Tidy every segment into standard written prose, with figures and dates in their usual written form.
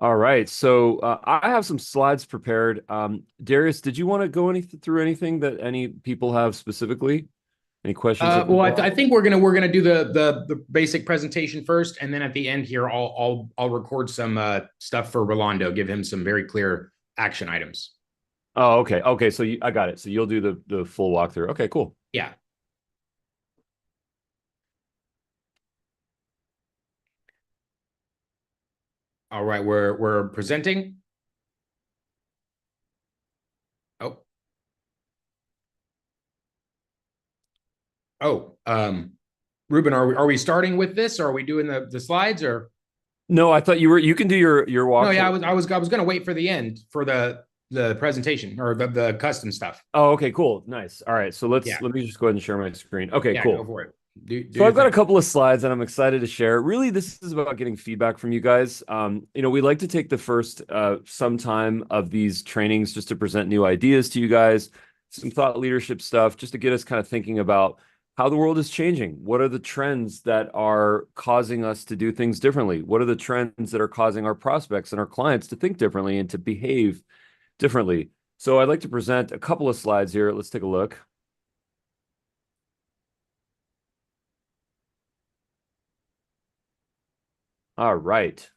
All right. So I have some slides prepared. Darius, did you want to go through anything that any people have specifically? Any questions that Well, people I have? think we're gonna do the basic presentation first, and then at the end here, I'll record some stuff for Rolando, give him some very clear action items. Oh, okay. Okay. So I got it. So you'll do the full walkthrough. Okay, cool. Yeah. All right. We're presenting. Oh, oh. Ruben, are we starting with this, or are we doing the slides, or No, I thought you can do your no? Yeah, walkthrough. I was gonna wait for the end for the presentation or the custom stuff. Oh, okay, cool. Nice. All right. So Yeah. let me just go ahead and share my screen. Okay, Yeah. Go cool. for it. Do So your I've got a thing. couple of slides and I'm excited to share. Really, this is about getting feedback from you guys. We like to take the first some time of these trainings just to present new ideas to you guys, some thought leadership stuff, just to get us kind of thinking about how the world is changing. What are the trends that are causing us to do things differently? What are the trends that are causing our prospects and our clients to think differently and to behave differently? So I'd like to present a couple of slides here. Let's take a look. All right.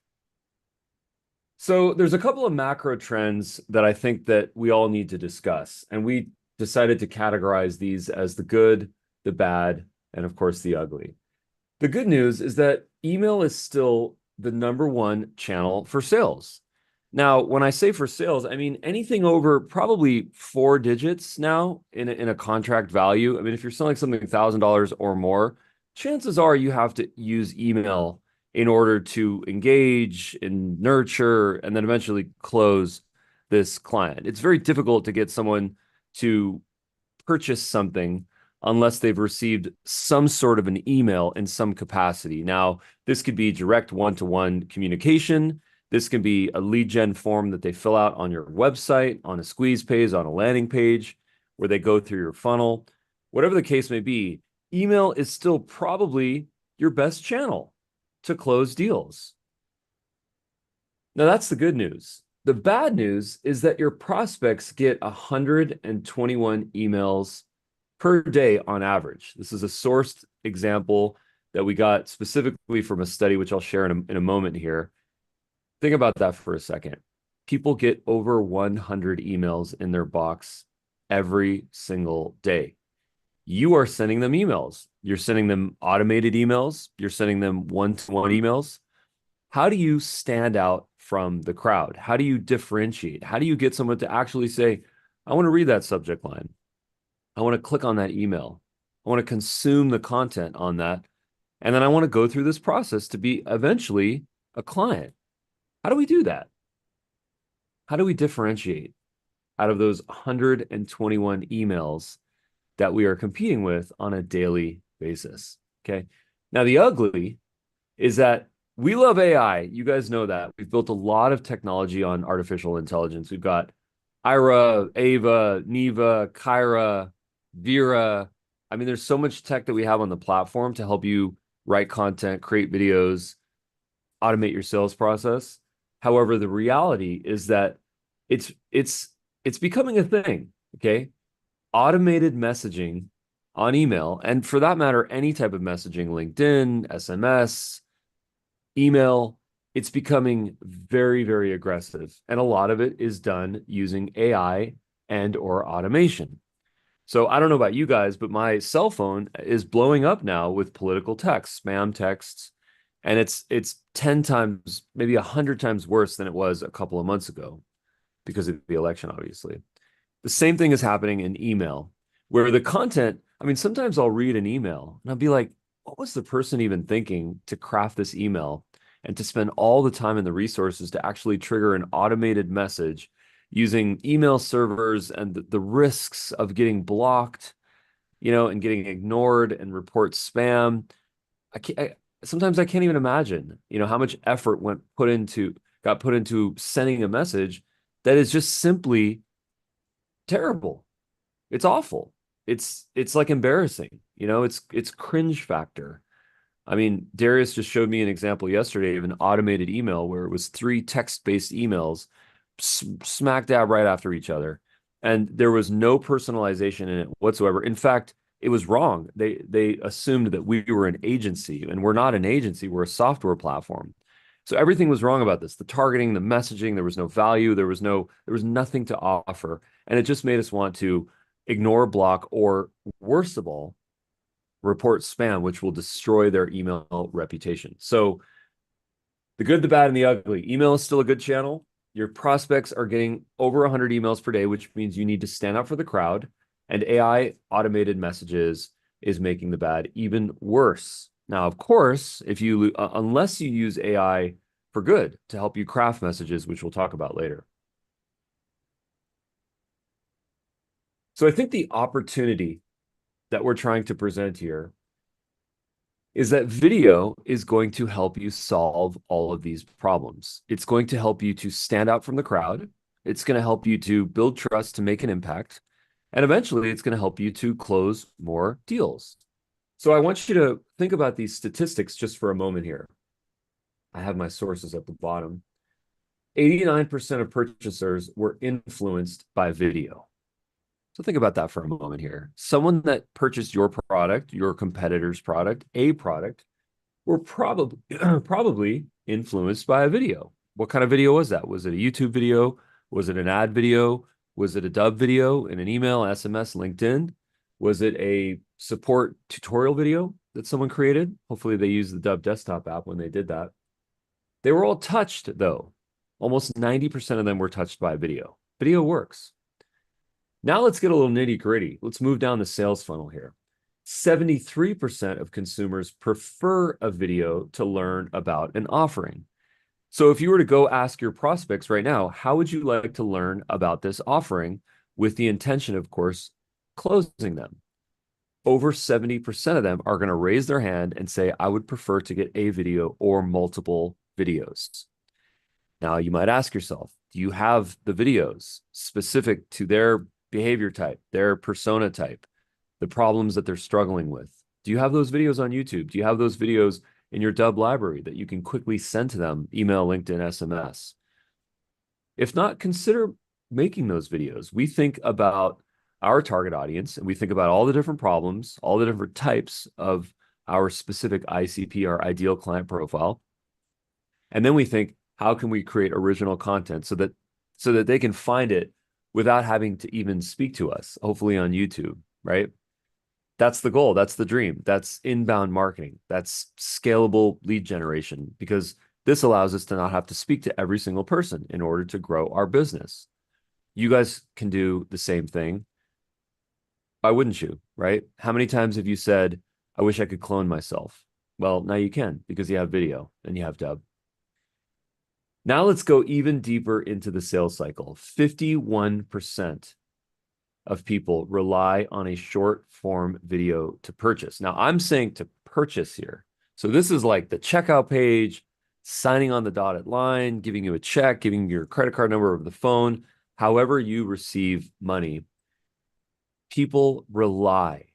So there's a couple of macro trends that I think that we all need to discuss, and we decided to categorize these as the good, the bad, and of course the ugly. The good news is that email is still the number one channel for sales. Now, when I say for sales, I mean anything over probably four digits now in a contract value. I mean, if you're selling something $1,000 or more, chances are you have to use email in order to engage and nurture and then eventually close this client. It's very difficult to get someone to purchase something unless they've received some sort of an email in some capacity. Now, this could be direct one-to-one communication. This can be a lead gen form that they fill out on your website, on a squeeze page, on a landing page, where they go through your funnel. Whatever the case may be, email is still probably your best channel to close deals. Now, that's the good news. The bad news is that your prospects get 121 emails per day on average. This is a sourced example that we got specifically from a study, which I'll share in a moment here. Think about that for a second. People get over 100 emails in their box every single day. You are sending them emails. You're sending them automated emails. You're sending them one-to-one emails. How do you stand out from the crowd? How do you differentiate? How do you get someone to actually say, I want to read that subject line? I want to click on that email. I want to consume the content on that. And then I want to go through this process to be eventually a client. How do we do that? How do we differentiate out of those 121 emails that we are competing with on a daily basis? Okay. Now, the ugly is that we love AI. You guys know that. We've built a lot of technology on artificial intelligence. We've got Ira, Ava, Neva, Kyra, Vera. I mean, there's so much tech that we have on the platform to help you write content, create videos, automate your sales process. However, the reality is that it's it's it's becoming a thing, okay? Automated messaging on email, and for that matter, any type of messaging, LinkedIn, SMS, email, it's becoming very, very aggressive. And a lot of it is done using AI and or automation. So I don't know about you guys, but my cell phone is blowing up now with political texts, spam texts, and it's 10 times, maybe 100 times worse than it was a couple of months ago because of the election, obviously. The same thing is happening in email, where the content, I mean, sometimes I'll read an email and I'll be like, what was the person even thinking to craft this email and to spend all the time and the resources to actually trigger an automated message using email servers and the risks of getting blocked, and getting ignored and report spam. Sometimes I can't even imagine, how much effort got put into sending a message that is just simply terrible. It's awful. It's like embarrassing. It's cringe factor. I mean, Darius just showed me an example yesterday of an automated email where it was three text-based emails smack dab right after each other. And there was no personalization in it whatsoever. In fact, it was wrong. They assumed that we were an agency, and we're not an agency, we're a software platform. So everything was wrong about this. The targeting, the messaging, there was no value, there was nothing to offer. And it just made us want to ignore, block, or worst of all, report spam, which will destroy their email reputation. So the good, the bad, and the ugly. Email is still a good channel. Your prospects are getting over 100 emails per day, which means you need to stand out for the crowd. And AI automated messages is making the bad even worse. Now, of course, if you unless you use AI for good to help you craft messages, which we'll talk about later. So I think the opportunity that we're trying to present here is that video is going to help you solve all of these problems. It's going to help you to stand out from the crowd. It's going to help you to build trust, to make an impact. And eventually, it's going to help you to close more deals. So I want you to think about these statistics just for a moment here. I have my sources at the bottom. 89% of purchasers were influenced by video. So think about that for a moment here. Someone that purchased your product, your competitor's product, a product, were probably influenced by a video. What kind of video was that? Was it a YouTube video? Was it an ad video? Was it a Dubb video in an email, SMS, LinkedIn? Was it a support tutorial video that someone created? Hopefully they used the Dubb desktop app when they did that. They were all touched, though. Almost 90% of them were touched by video. Video works. Now let's get a little nitty gritty. Let's move down the sales funnel here. 73% of consumers prefer a video to learn about an offering. So if you were to go ask your prospects right now, how would you like to learn about this offering with the intention, of course, closing them? Over 70% of them are going to raise their hand and say, I would prefer to get a video or multiple videos. Now you might ask yourself, do you have the videos specific to their behavior type, their persona type, the problems that they're struggling with? Do you have those videos on YouTube? Do you have those videos in your Dubb library that you can quickly send to them, email, LinkedIn, SMS? If not, consider making those videos. We think about our target audience and we think about all the different problems, all the different types of our specific ICP, our ideal client profile. And then we think, how can we create original content so that they can find it without having to even speak to us, hopefully on YouTube, right? That's the goal. That's the dream. That's inbound marketing. That's scalable lead generation, because this allows us to not have to speak to every single person in order to grow our business. You guys can do the same thing. Why wouldn't you, right? How many times have you said, I wish I could clone myself? Well, now you can, because you have video and you have Dubb. Now let's go even deeper into the sales cycle. 51% of people rely on a short form video to purchase. Now I'm saying to purchase here. So this is like the checkout page, signing on the dotted line, giving you a check, giving you your credit card number over the phone, however you receive money. People rely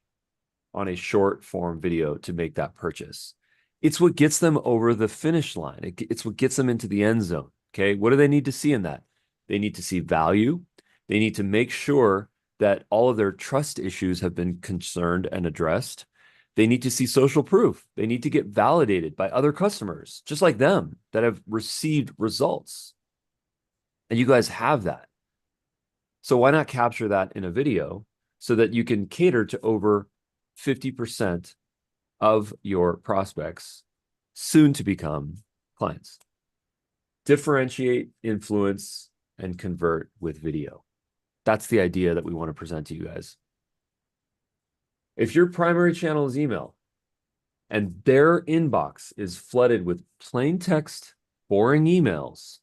on a short form video to make that purchase. It's what gets them over the finish line. It's what gets them into the end zone. Okay. What do they need to see in that? They need to see value. They need to make sure that all of their trust issues have been concerned and addressed. They need to see social proof. They need to get validated by other customers, just like them, that have received results. And you guys have that. So why not capture that in a video so that you can cater to over 50% of your prospects soon to become clients? Differentiate, influence, and convert with video. That's the idea that we want to present to you guys. If your primary channel is email and their inbox is flooded with plain text, boring emails,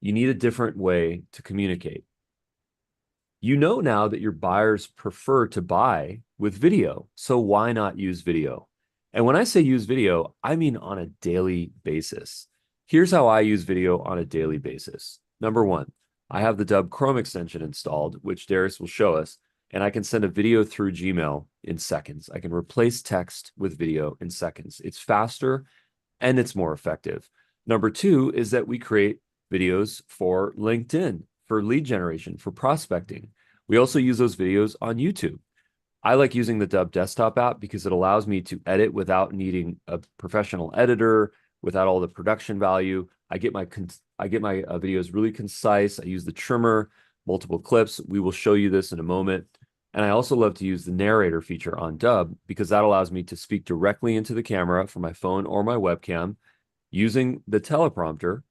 you need a different way to communicate. You know now that your buyers prefer to buy with video, so why not use video? And when I say use video, I mean on a daily basis. Here's how I use video on a daily basis. Number one, I have the Dubb Chrome extension installed, which Darius will show us. and I can send a video through Gmail in seconds. I can replace text with video in seconds. It's faster and it's more effective. Number two is that we create videos for LinkedIn, for lead generation, for prospecting. We also use those videos on YouTube. I like using the Dubb desktop app because it allows me to edit without needing a professional editor, without all the production value. I get my videos really concise. I use the trimmer, multiple clips. We will show you this in a moment. And I also love to use the narrator feature on Dubb because that allows me to speak directly into the camera from my phone or my webcam using the teleprompter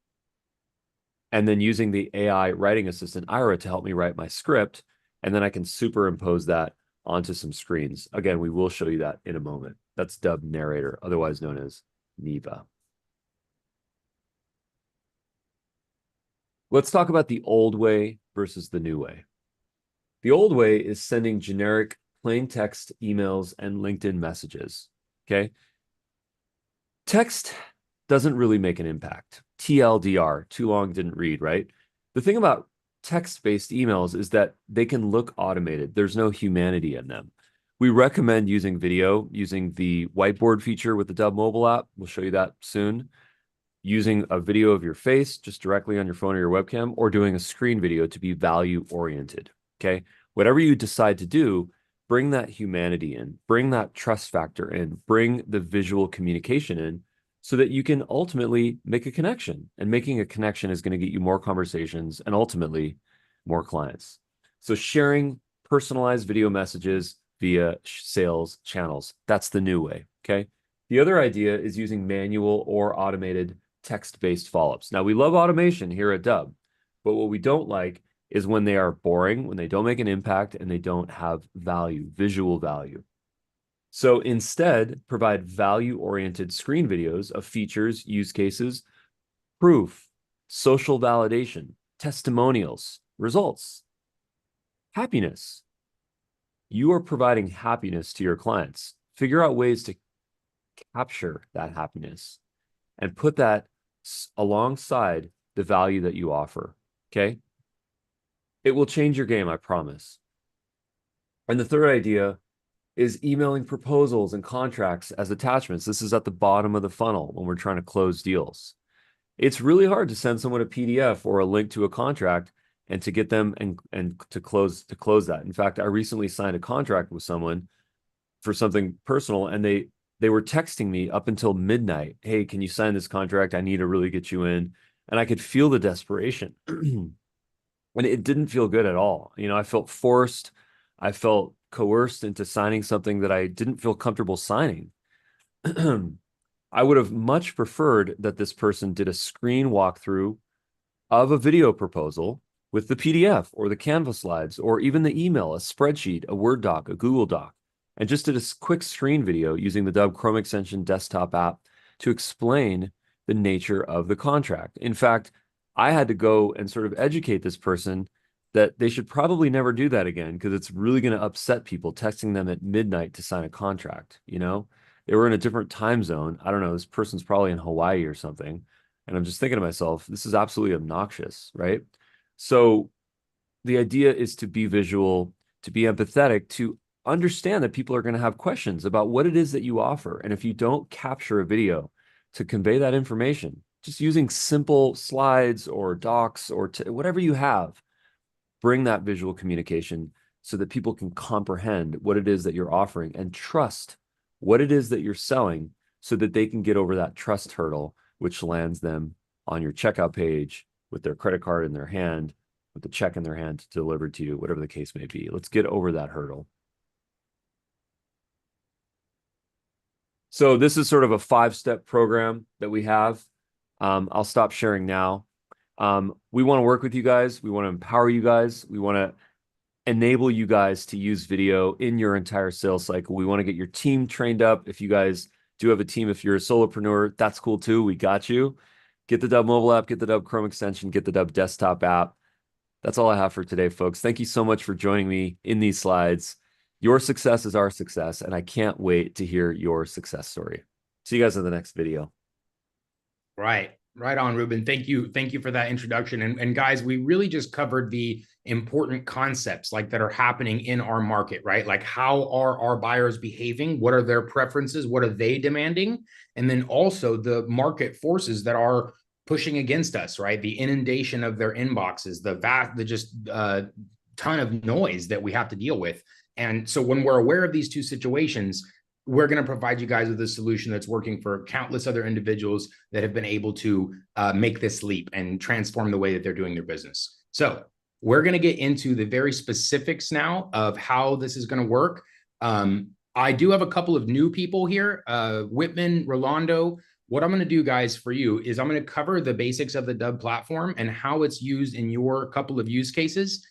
and then using the AI writing assistant, Ira, to help me write my script. And then I can superimpose that onto some screens. Again, we will show you that in a moment. That's Dubb Narrator, otherwise known as Neva. Let's talk about the old way versus the new way. The old way is sending generic plain text emails and LinkedIn messages, okay? Text doesn't really make an impact. TLDR, too long, didn't read, right? The thing about text-based emails is that they can look automated. There's no humanity in them. We recommend using video, using the whiteboard feature with the Dubb mobile app. We'll show you that soon. Using a video of your face just directly on your phone or your webcam, or doing a screen video to be value-oriented, okay? Whatever you decide to do, bring that humanity in, bring that trust factor in, bring the visual communication in, so that you can ultimately make a connection. And making a connection is going to get you more conversations and ultimately more clients. So sharing personalized video messages via sales channels, that's the new way, okay? The other idea is using manual or automated text-based follow-ups. Now, we love automation here at Dubb, but what we don't like is when they are boring, when they don't make an impact, and they don't have value, visual value. So instead, provide value-oriented screen videos of features, use cases, proof, social validation, testimonials, results, happiness. You are providing happiness to your clients. Figure out ways to capture that happiness and put that alongside the value that you offer, okay? It will change your game, I promise. And the third idea is emailing proposals and contracts as attachments. This is at the bottom of the funnel when we're trying to close deals. It's really hard to send someone a PDF or a link to a contract and to get them and to close that. In fact, I recently signed a contract with someone for something personal, and they were texting me up until midnight. Hey, can you sign this contract? I need to really get you in. And I could feel the desperation. And it didn't feel good at all. You know, I felt forced. I felt coerced into signing something that I didn't feel comfortable signing. I would have much preferred that this person did a screen walkthrough of a video proposal with the PDF or the Canva slides, or even the email, a spreadsheet, a Word doc, a Google doc, and just did a quick screen video using the Dubb Chrome extension desktop app to explain the nature of the contract. In fact, I had to go and sort of educate this person that they should probably never do that again, because it's really going to upset people texting them at midnight to sign a contract. You know, they were in a different time zone. I don't know, this person's probably in Hawaii or something. And I'm just thinking to myself, this is absolutely obnoxious, right? So the idea is to be visual, to be empathetic, to understand that people are going to have questions about what it is that you offer. And if you don't capture a video to convey that information, just using simple slides or docs or whatever you have, bring that visual communication so that people can comprehend what it is that you're offering and trust what it is that you're selling, so that they can get over that trust hurdle, which lands them on your checkout page with their credit card in their hand, with the check in their hand delivered to you, whatever the case may be. Let's get over that hurdle. So this is sort of a 5-step program that we have. I'll stop sharing now. We want to work with you guys. We want to empower you guys. We want to enable you guys to use video in your entire sales cycle. We want to get your team trained up. If you guys do have a team, if you're a solopreneur, that's cool too. We got you. Get the Dubb mobile app, get the Dubb Chrome extension, get the Dubb desktop app. That's all I have for today, folks. Thank you so much for joining me in these slides. Your success is our success, and I can't wait to hear your success story. See you guys in the next video. Right. Right on, Ruben. Thank you. Thank you for that introduction. And guys, we really just covered the important concepts like that are happening in our market, right? Like how are our buyers behaving? What are their preferences? What are they demanding? And then also the market forces that are pushing against us, right? The inundation of their inboxes, the just ton of noise that we have to deal with. And so when we're aware of these two situations, we're going to provide you guys with a solution that's working for countless other individuals that have been able to make this leap and transform the way that they're doing their business. So we're going to get into the very specifics now of how this is going to work. I do have a couple of new people here, Whitman, Rolando. What I'm going to do, guys, for you is I'm going to cover the basics of the Dubb platform and how it's used in your couple of use cases.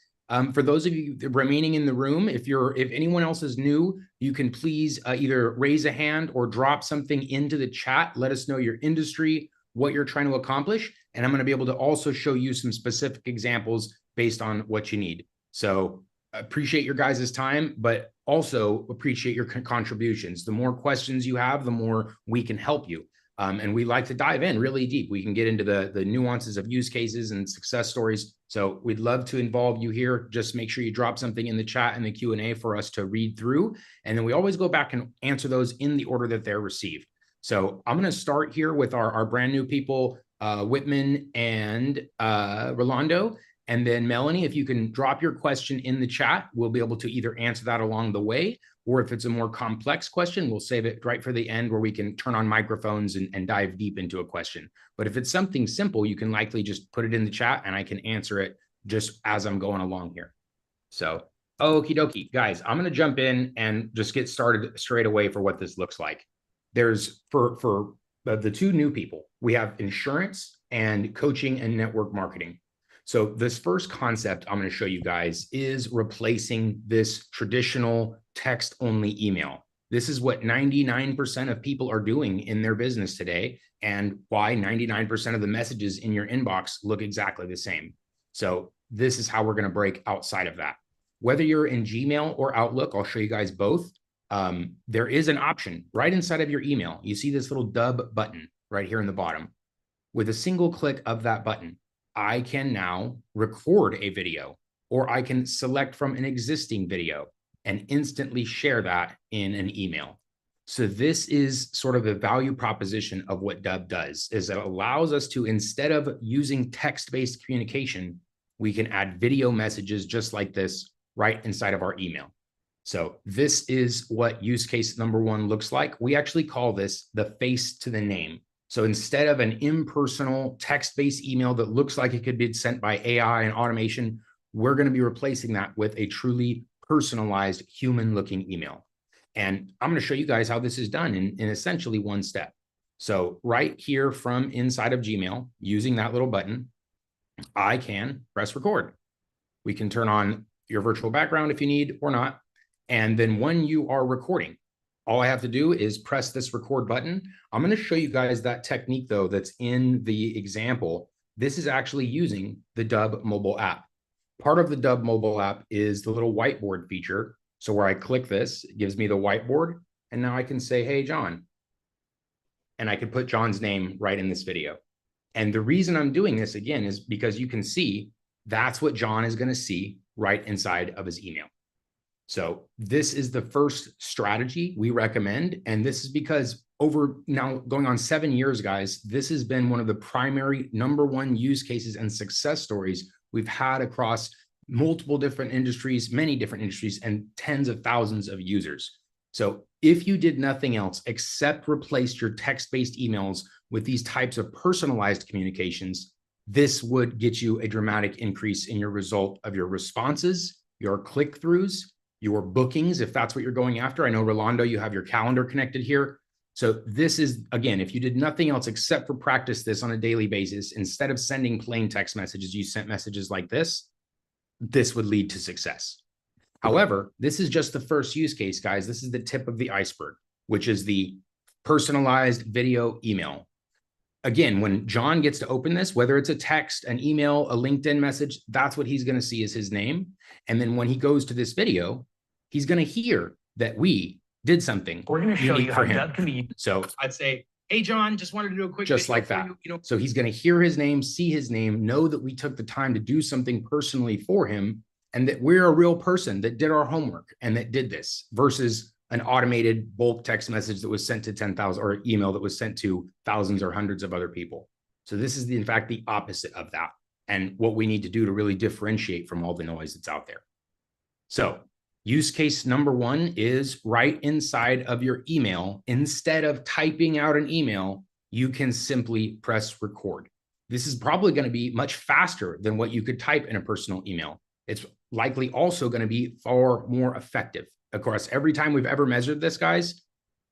For those of you remaining in the room, if anyone else is new, you can please either raise a hand or drop something into the chat. Let us know your industry, what you're trying to accomplish, and I'm going to be able to also show you some specific examples based on what you need. So appreciate your guys' time, but also appreciate your contributions. The more questions you have, the more we can help you. And we like to dive in really deep. We can get into the nuances of use cases and success stories. So we'd love to involve you here. Just make sure you drop something in the chat and the Q&A for us to read through. And then we always go back and answer those in the order that they're received. So I'm going to start here with our brand new people, Whitman and Rolando. And then Melanie, if you can drop your question in the chat, we'll be able to either answer that along the way, or if it's a more complex question, we'll save it right for the end where we can turn on microphones and dive deep into a question. But if it's something simple, you can likely just put it in the chat and I can answer it just as I'm going along here. So, okie dokie, guys, I'm going to jump in and just get started straight away for what this looks like. There's for the two new people, we have insurance and coaching and network marketing. So this first concept I'm going to show you guys is replacing this traditional text-only email. This is what 99% of people are doing in their business today, and why 99% of the messages in your inbox look exactly the same. So this is how we're going to break outside of that. Whether you're in Gmail or Outlook, I'll show you guys both. There is an option right inside of your email. You see this little Dubb button right here in the bottom. With a single click of that button, I can now record a video, or I can select from an existing video and instantly share that in an email. So this is sort of a value proposition of what Dubb does, is it allows us to, instead of using text-based communication, we can add video messages just like this right inside of our email. So this is what use case number one looks like. We actually call this the face to the name. So instead of an impersonal text-based email that looks like it could be sent by AI and automation, we're going to be replacing that with a truly personalized human-looking email. And I'm going to show you guys how this is done in essentially one step. So right here from inside of Gmail, using that little button, I can press record. We can turn on your virtual background if you need or not. And then when you are recording, all I have to do is press this record button. I'm going to show you guys that technique, though, that's in the example. This is actually using the Dubb mobile app. Part of the Dubb mobile app is the little whiteboard feature. So where I click this, it gives me the whiteboard. And now I can say, hey, John. And I can put John's name right in this video. And the reason I'm doing this, again, is because you can see that's what John is going to see right inside of his email. So this is the first strategy we recommend. And this is because over now going on 7 years, guys, this has been one of the primary #1 use cases and success stories we've had across multiple different industries, many different industries, and tens of thousands of users. So if you did nothing else except replace your text-based emails with these types of personalized communications, this would get you a dramatic increase in your result of your responses, your click-throughs, your bookings, if that's what you're going after. I know, Rolando, you have your calendar connected here. So this is, again, if you did nothing else except for practice this on a daily basis, instead of sending plain text messages, you sent messages like this would lead to success. However, this is just the first use case, guys. This is the tip of the iceberg, which is the personalized video email. Again, when John gets to open this, whether it's a text, an email, a LinkedIn message, that's what he's going to see as his name. And then when he goes to this video, he's going to hear that we did something. We're going to show you how him. Dubb can be. So I'd say Hey, John, just wanted to do a quick just like that. So he's going to hear his name, see his name, know that we took the time to do something personally for him, and that we're a real person that did our homework and that did this, versus an automated bulk text message that was sent to 10,000, or email that was sent to thousands or hundreds of other people. So this is in fact the opposite of that, and what we need to do to really differentiate from all the noise that's out there. So use case number one is right inside of your email. Instead of typing out an email, you can simply press record. This is probably going to be much faster than what you could type in a personal email. It's likely also going to be far more effective. Of course, every time we've ever measured this, guys,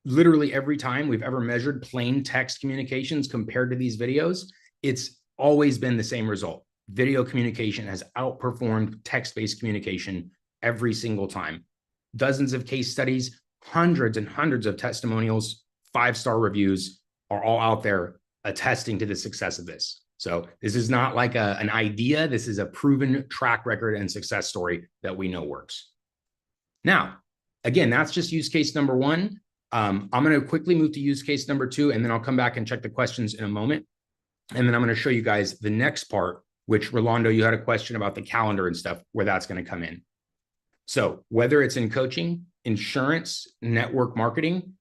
literally every time we've ever measured plain text communications compared to these videos, it's always been the same result. Video communication has outperformed text-based communication every single time. Dozens of case studies, hundreds and hundreds of testimonials, 5-star reviews are all out there attesting to the success of this. So this is not like an idea. This is a proven track record and success story that we know works. Now, again, that's just use case number one. I'm going to quickly move to use case number two, and then I'll come back and check the questions in a moment. And then I'm going to show you guys the next part, which Rolando, you had a question about the calendar and stuff, where that's going to come in. So whether it's in coaching, insurance, network marketing,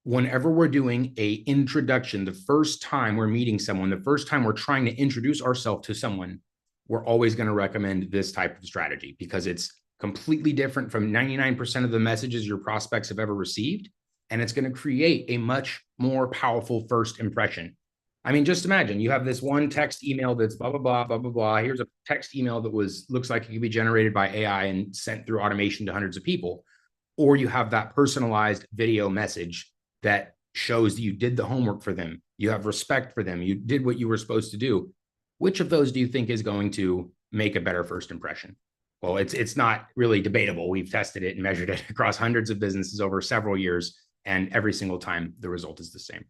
whenever we're doing a introduction, the first time we're meeting someone, the first time we're trying to introduce ourselves to someone, we're always going to recommend this type of strategy, because it's completely different from 99% of the messages your prospects have ever received. And it's going to create a much more powerful first impression. I mean, just imagine you have this one text email that's blah, blah, blah, blah, blah, blah. Here's a text email that looks like it could be generated by AI and sent through automation to hundreds of people. Or you have that personalized video message that shows that you did the homework for them. You have respect for them. You did what you were supposed to do. Which of those do you think is going to make a better first impression? Well, it's not really debatable. We've tested it and measured it across hundreds of businesses over several years, and every single time the result is the same.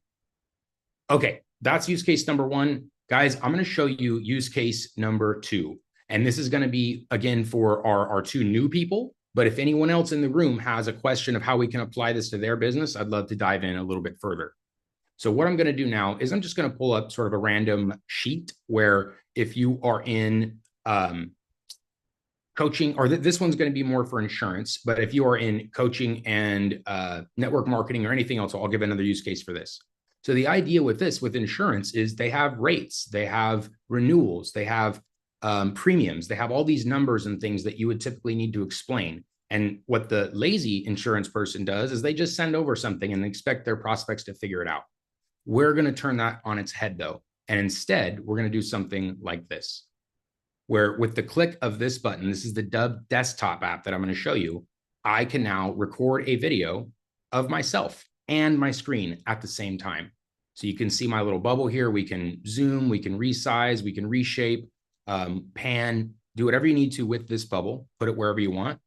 Okay, that's use case number one. Guys, I'm going to show you use case number two. And this is going to be, again, for our two new people. But if anyone else in the room has a question of how we can apply this to their business, I'd love to dive in a little bit further. So what I'm going to do now is I'm just going to pull up sort of a random sheet where if you are in coaching, or this one's going to be more for insurance, but if you are in coaching and network marketing or anything else, I'll give another use case for this. So the idea with this, with insurance, is they have rates, they have renewals, they have premiums, they have all these numbers and things that you would typically need to explain. And what the lazy insurance person does is they just send over something and expect their prospects to figure it out. We're going to turn that on its head, though. And instead, we're going to do something like this, where with the click of this button, this is the Dubb desktop app that I'm going to show you, I can now record a video of myself and my screen at the same time. So you can see my little bubble here. We can zoom, we can resize, we can reshape, pan, do whatever you need to with this bubble, put it wherever you want.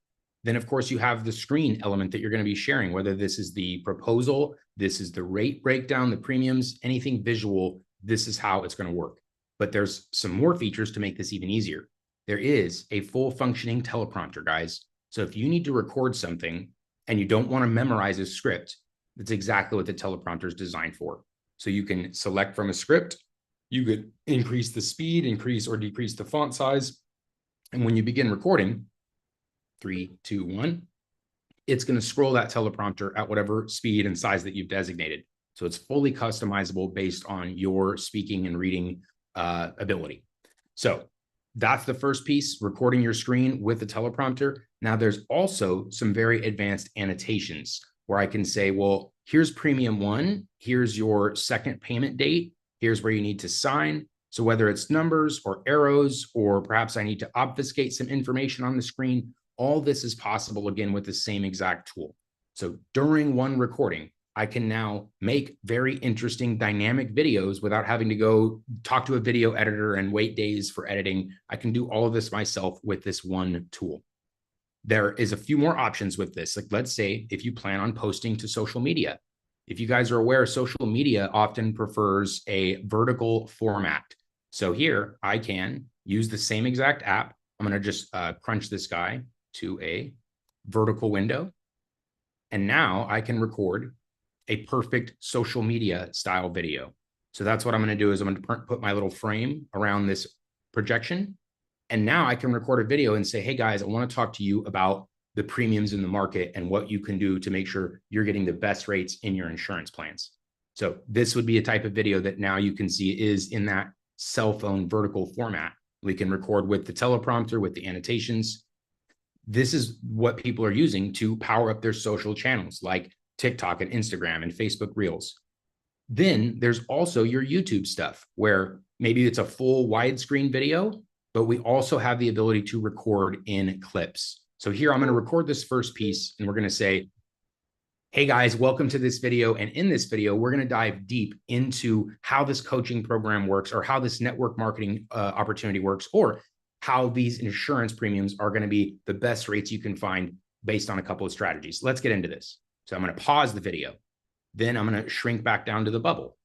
Then, of course, you have the screen element that you're going to be sharing, whether this is the proposal, this is the rate breakdown, the premiums, anything visual, this is how it's going to work. But there's some more features to make this even easier. There is a full functioning teleprompter, guys. So if you need to record something and you don't want to memorize a script, that's exactly what the teleprompter is designed for. So you can select from a script, you could increase the speed, increase or decrease the font size. And when you begin recording, 3, 2, 1, it's going to scroll that teleprompter at whatever speed and size that you've designated. So it's fully customizable based on your speaking and reading ability. So that's the first piece, recording your screen with the teleprompter. Now there's also some very advanced annotations where I can say, well, here's premium 1, here's your second payment date, here's where you need to sign. So whether it's numbers or arrows, or perhaps I need to obfuscate some information on the screen, all this is possible again with the same exact tool. So during one recording, I can now make very interesting dynamic videos without having to go talk to a video editor and wait days for editing. I can do all of this myself with this one tool. There is a few more options with this. Like, let's say if you plan on posting to social media. If you guys are aware, social media often prefers a vertical format. So here I can use the same exact app. I'm going to just crunch this guy to a vertical window. And now I can record a perfect social media style video. So that's what I'm going to do is I'm going to put my little frame around this projection. And now I can record a video and say, hey guys, I want to talk to you about the premiums in the market and what you can do to make sure you're getting the best rates in your insurance plans. So this would be a type of video that now you can see is in that cell phone vertical format. We can record with the teleprompter, with the annotations. This is what people are using to power up their social channels like TikTok and Instagram and Facebook Reels. Then there's also your YouTube stuff where maybe it's a full widescreen video, but we also have the ability to record in clips. So here I'm going to record this first piece and we're going to say, hey guys, welcome to this video. And in this video, we're going to dive deep into how this coaching program works or how this network marketing opportunity works, or how these insurance premiums are going to be the best rates you can find based on a couple of strategies. Let's get into this. So I'm going to pause the video. Then I'm going to shrink back down to the bubble.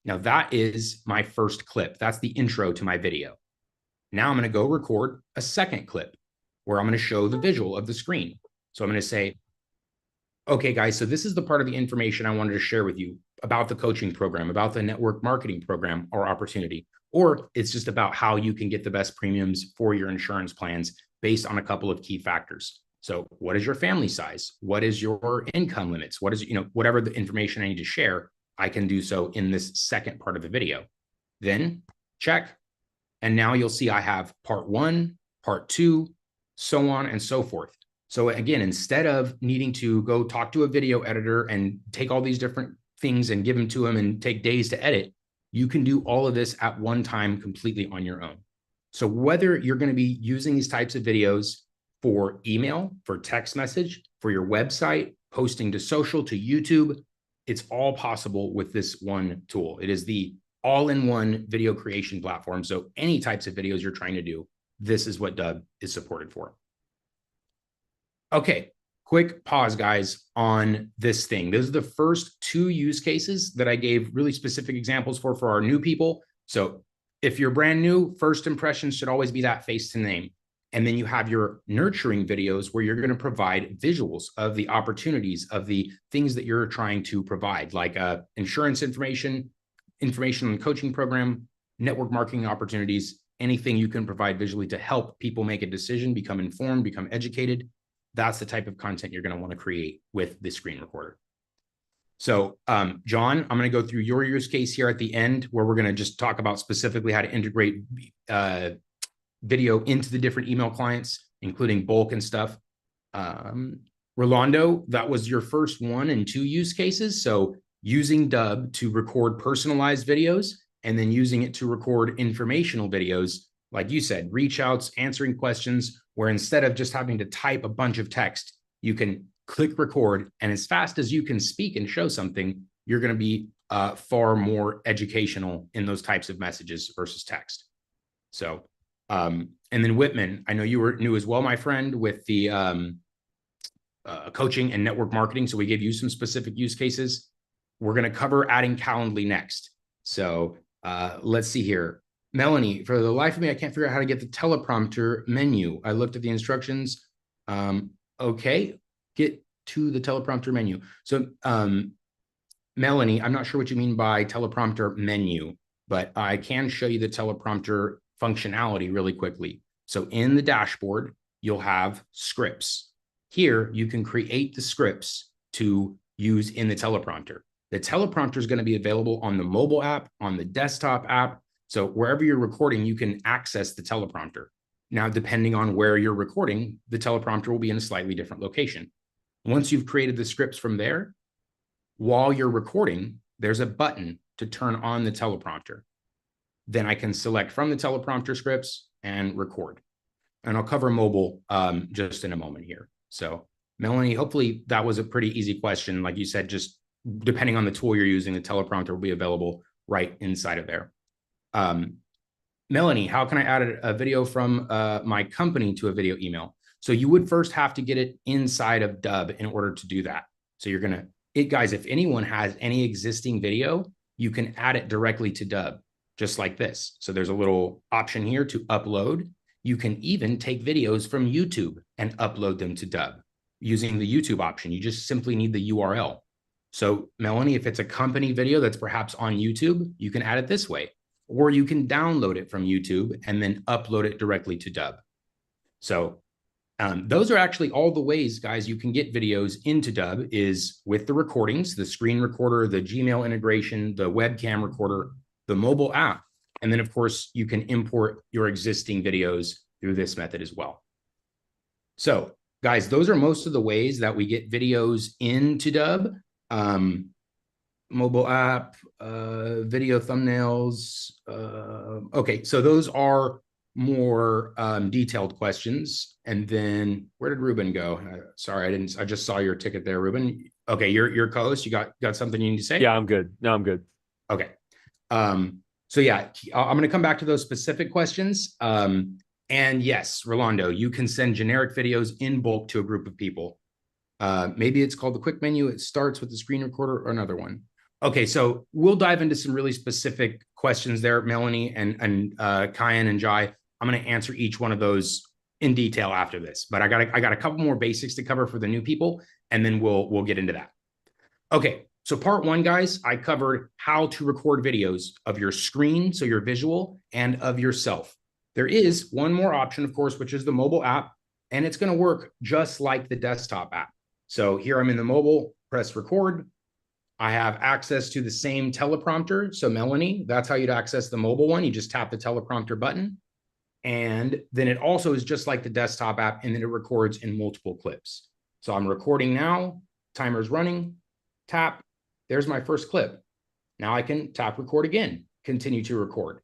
Now that is my first clip. That's the intro to my video. Now I'm going to go record a second clip where I'm going to show the visual of the screen. So I'm going to say, okay, guys, so this is the part of the information I wanted to share with you about the coaching program, about the network marketing program or opportunity, or it's just about how you can get the best premiums for your insurance plans based on a couple of key factors. So what is your family size? What is your income limits? What is, whatever the information I need to share, I can do so in this second part of the video. Then check. And now you'll see I have part 1, part 2, so on and so forth. So again, instead of needing to go talk to a video editor and take all these different things and give them to them and take days to edit, you can do all of this at one time completely on your own. So whether you're going to be using these types of videos for email, for text message, for your website, posting to social, to YouTube, it's all possible with this one tool. It is the all-in-one video creation platform. So any types of videos you're trying to do, this is what Dubb is supported for. Okay, quick pause, guys, on this thing. Those are the first 2 use cases that I gave really specific examples for our new people. So if you're brand new, first impressions should always be that face to name. And then you have your nurturing videos where you're going to provide visuals of the opportunities of the things that you're trying to provide, like insurance information on the coaching program, network marketing opportunities, anything you can provide visually to help people make a decision, become informed, become educated. That's the type of content you're going to want to create with the screen recorder. So, John, I'm going to go through your use case here at the end, where we're going to just talk about specifically how to integrate video into the different email clients, including bulk and stuff. Rolando, that was your first 1 and 2 use cases. So using Dubb to record personalized videos and then using it to record informational videos, like you said, reach outs, answering questions, where instead of just having to type a bunch of text, you can click record, and as fast as you can speak and show something, you're going to be far more educational in those types of messages versus text. So, and then Whitman, I know you were new as well, my friend, with the coaching and network marketing. So we gave you some specific use cases. We're going to cover adding Calendly next. So let's see here. Melanie, for the life of me, I can't figure out how to get the teleprompter menu. I looked at the instructions. Okay, get to the teleprompter menu. So Melanie, I'm not sure what you mean by teleprompter menu, but I can show you the teleprompter functionality really quickly. So in the dashboard, you'll have scripts. Here, you can create the scripts to use in the teleprompter. The teleprompter is going to be available on the mobile app, on the desktop app. So wherever you're recording, you can access the teleprompter. Now, depending on where you're recording, the teleprompter will be in a slightly different location. Once you've created the scripts from there, while you're recording, there's a button to turn on the teleprompter. Then I can select from the teleprompter scripts and record. And I'll cover mobile just in a moment here. So Melanie, hopefully that was a pretty easy question. Like you said, just depending on the tool you're using, the teleprompter will be available right inside of there. Melanie, how can I add a video from my company to a video email? So you would first have to get it inside of Dubb in order to do that. So you're going to, guys, if anyone has any existing video, you can add it directly to Dubb, just like this. So there's a little option here to upload. You can even take videos from YouTube and upload them to Dubb using the YouTube option. You just simply need the URL. So Melanie, if it's a company video that's perhaps on YouTube, you can add it this way, or you can download it from YouTube and then upload it directly to Dubb. So those are actually all the ways, guys, you can get videos into Dubb is with the recordings, the screen recorder, the Gmail integration, the webcam recorder, the mobile app. And then, of course, you can import your existing videos through this method as well. So, guys, those are most of the ways that we get videos into Dubb. Mobile app, video thumbnails. Okay, so those are more detailed questions. And then where did Ruben go? Sorry, I just saw your ticket there, Ruben. Okay, your co-host, you got something you need to say? Yeah, I'm good. No, I'm good. Okay. So yeah, I'm going to come back to those specific questions. And yes, Rolando, you can send generic videos in bulk to a group of people. Maybe it's called the quick menu. It starts with the screen recorder or another one. Okay, so we'll dive into some really specific questions there, Melanie and Kyan and Jai. I'm going to answer each one of those in detail after this, but I got a couple more basics to cover for the new people, and then we'll get into that. Okay, so part one, guys, I covered how to record videos of your screen, so your visual, and of yourself. There is one more option, of course, which is the mobile app, and it's going to work just like the desktop app. So here I'm in the mobile, press record. I have access to the same teleprompter. So Melanie, that's how you'd access the mobile one. You just tap the teleprompter button. And then it also is just like the desktop app, and then it records in multiple clips. So I'm recording now, timer's running, tap, there's my first clip. Now I can tap record again, continue to record.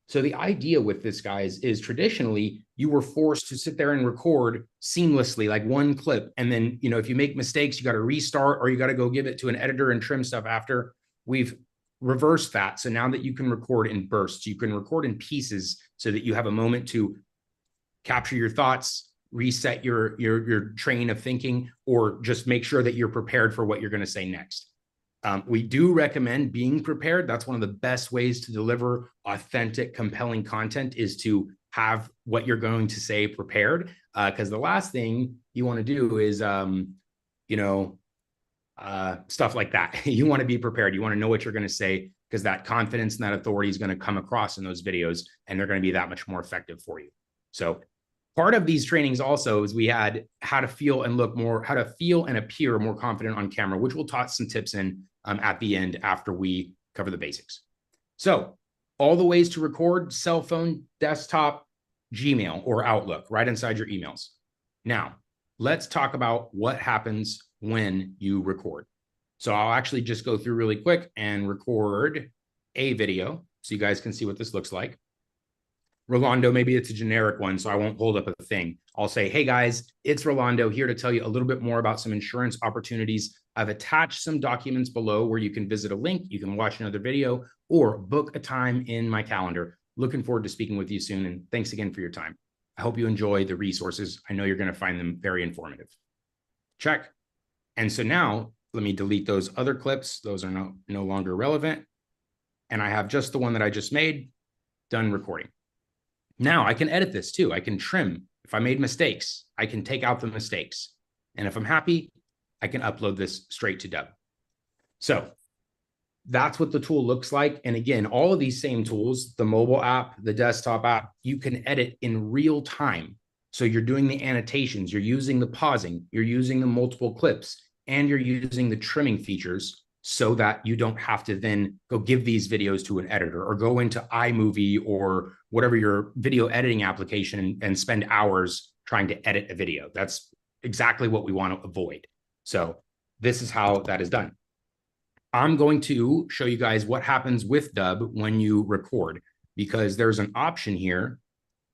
So the idea with this, guys, is traditionally you were forced to sit there and record seamlessly, like one clip. And then, if you make mistakes, you got to restart or you got to go give it to an editor and trim stuff after. We've reversed that. So now that you can record in bursts, you can record in pieces so that you have a moment to capture your thoughts, reset your train of thinking, or just make sure that you're prepared for what you're going to say next. We do recommend being prepared. That's one of the best ways to deliver authentic, compelling content is to have what you're going to say prepared. Because the last thing you want to do is, stuff like that. You want to be prepared. You want to know what you're going to say, because that confidence and that authority is going to come across in those videos, and they're going to be that much more effective for you. So part of these trainings also is we had how to feel and appear more confident on camera, which we'll toss some tips in at the end after we cover the basics. So all the ways to record: cell phone, desktop, Gmail, or Outlook, right inside your emails. Now, let's talk about what happens when you record. So I'll actually just go through really quick and record a video so you guys can see what this looks like. Rolando, maybe it's a generic one, so I won't hold up a thing. I'll say, hey guys, it's Rolando here to tell you a little bit more about some insurance opportunities. I've attached some documents below where you can visit a link, you can watch another video, or book a time in my calendar. Looking forward to speaking with you soon, and thanks again for your time. I hope you enjoy the resources. I know you're going to find them very informative. Check. And so now let me delete those other clips. Those are no longer relevant. And I have just the one that I just made. Done recording. Now I can edit this too. I can trim. If I made mistakes, I can take out the mistakes. And if I'm happy, I can upload this straight to Dubb. So that's what the tool looks like. And again, all of these same tools, the mobile app, the desktop app, you can edit in real time. So you're doing the annotations, you're using the pausing, you're using the multiple clips, and you're using the trimming features so that you don't have to then go give these videos to an editor or go into iMovie or whatever your video editing application and spend hours trying to edit a video. That's exactly what we want to avoid. So this is how that is done. I'm going to show you guys what happens with Dubb when you record, because there's an option here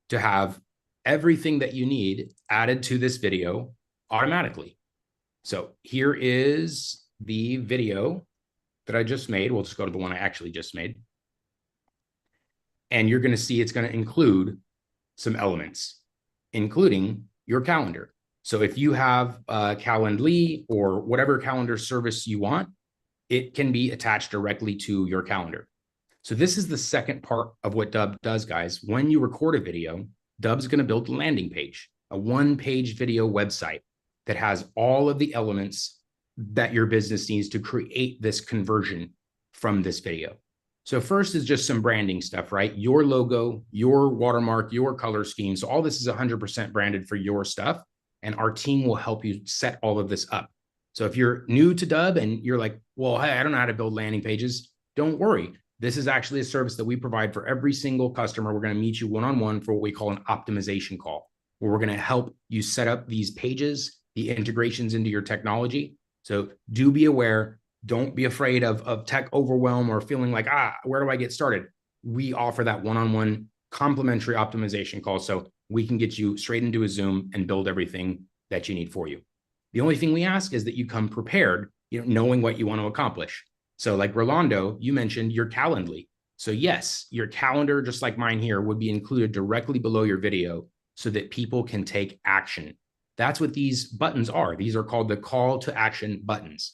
to have everything that you need added to this video automatically. So here is the video that I just made. We'll just go to the one I actually just made. And you're going to see it's going to include some elements, including your calendar. So if you have Calendly or whatever calendar service you want, it can be attached directly to your calendar. So this is the second part of what Dubb does, guys. When you record a video, Dubb's going to build a landing page, a one-page video website that has all of the elements that your business needs to create this conversion from this video. So first is just some branding stuff, right? Your logo, your watermark, your color scheme. So all this is 100% branded for your stuff. And our team will help you set all of this up. So if you're new to Dubb and you're like, well, hey, I don't know how to build landing pages, don't worry. This is actually a service that we provide for every single customer. We're going to meet you one-on-one for what we call an optimization call, where we're going to help you set up these pages, the integrations into your technology. So do be aware. Don't be afraid of tech overwhelm or feeling like, where do I get started? We offer that one-on-one complimentary optimization call so we can get you straight into a Zoom and build everything that you need for you. The only thing we ask is that you come prepared, knowing what you want to accomplish. So like Rolando, you mentioned your Calendly. So yes, your calendar, just like mine here, would be included directly below your video so that people can take action. That's what these buttons are. These are called the call to action buttons.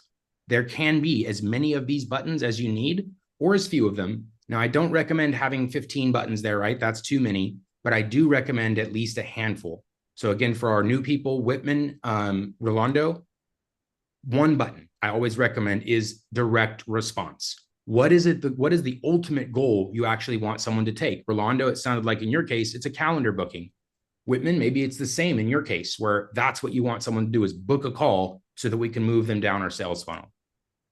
There can be as many of these buttons as you need, or as few of them. Now, I don't recommend having 15 buttons there, right? That's too many, but I do recommend at least a handful. So again, for our new people, Whitman, Rolando, one button I always recommend is direct response. What is the ultimate goal you actually want someone to take? Rolando, it sounded like in your case, it's a calendar booking. Whitman, maybe it's the same in your case, where that's what you want someone to do is book a call so that we can move them down our sales funnel.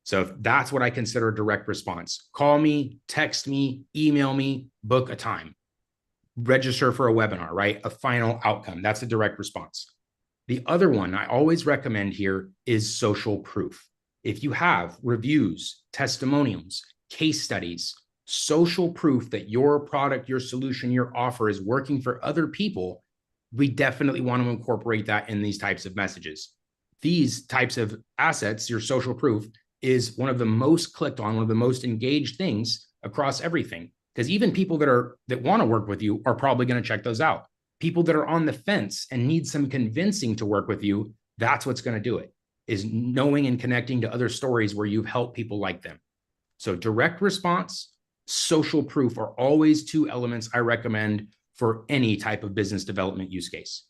So that's what I consider direct response. Call me, text me, email me, book a time, register for a webinar, right? A final outcome. That's a direct response. The other one I always recommend here is social proof. If you have reviews, testimonials, case studies, social proof that your product, your solution, your offer is working for other people, we definitely want to incorporate that in these types of messages. These types of assets, your social proof, is one of the most clicked on, one of the most engaged things across everything. Because even people that want to work with you are probably going to check those out. People that are on the fence and need some convincing to work with you, that's what's going to do it, is knowing and connecting to other stories where you've helped people like them. So direct response, social proof are always two elements I recommend for any type of business development use case.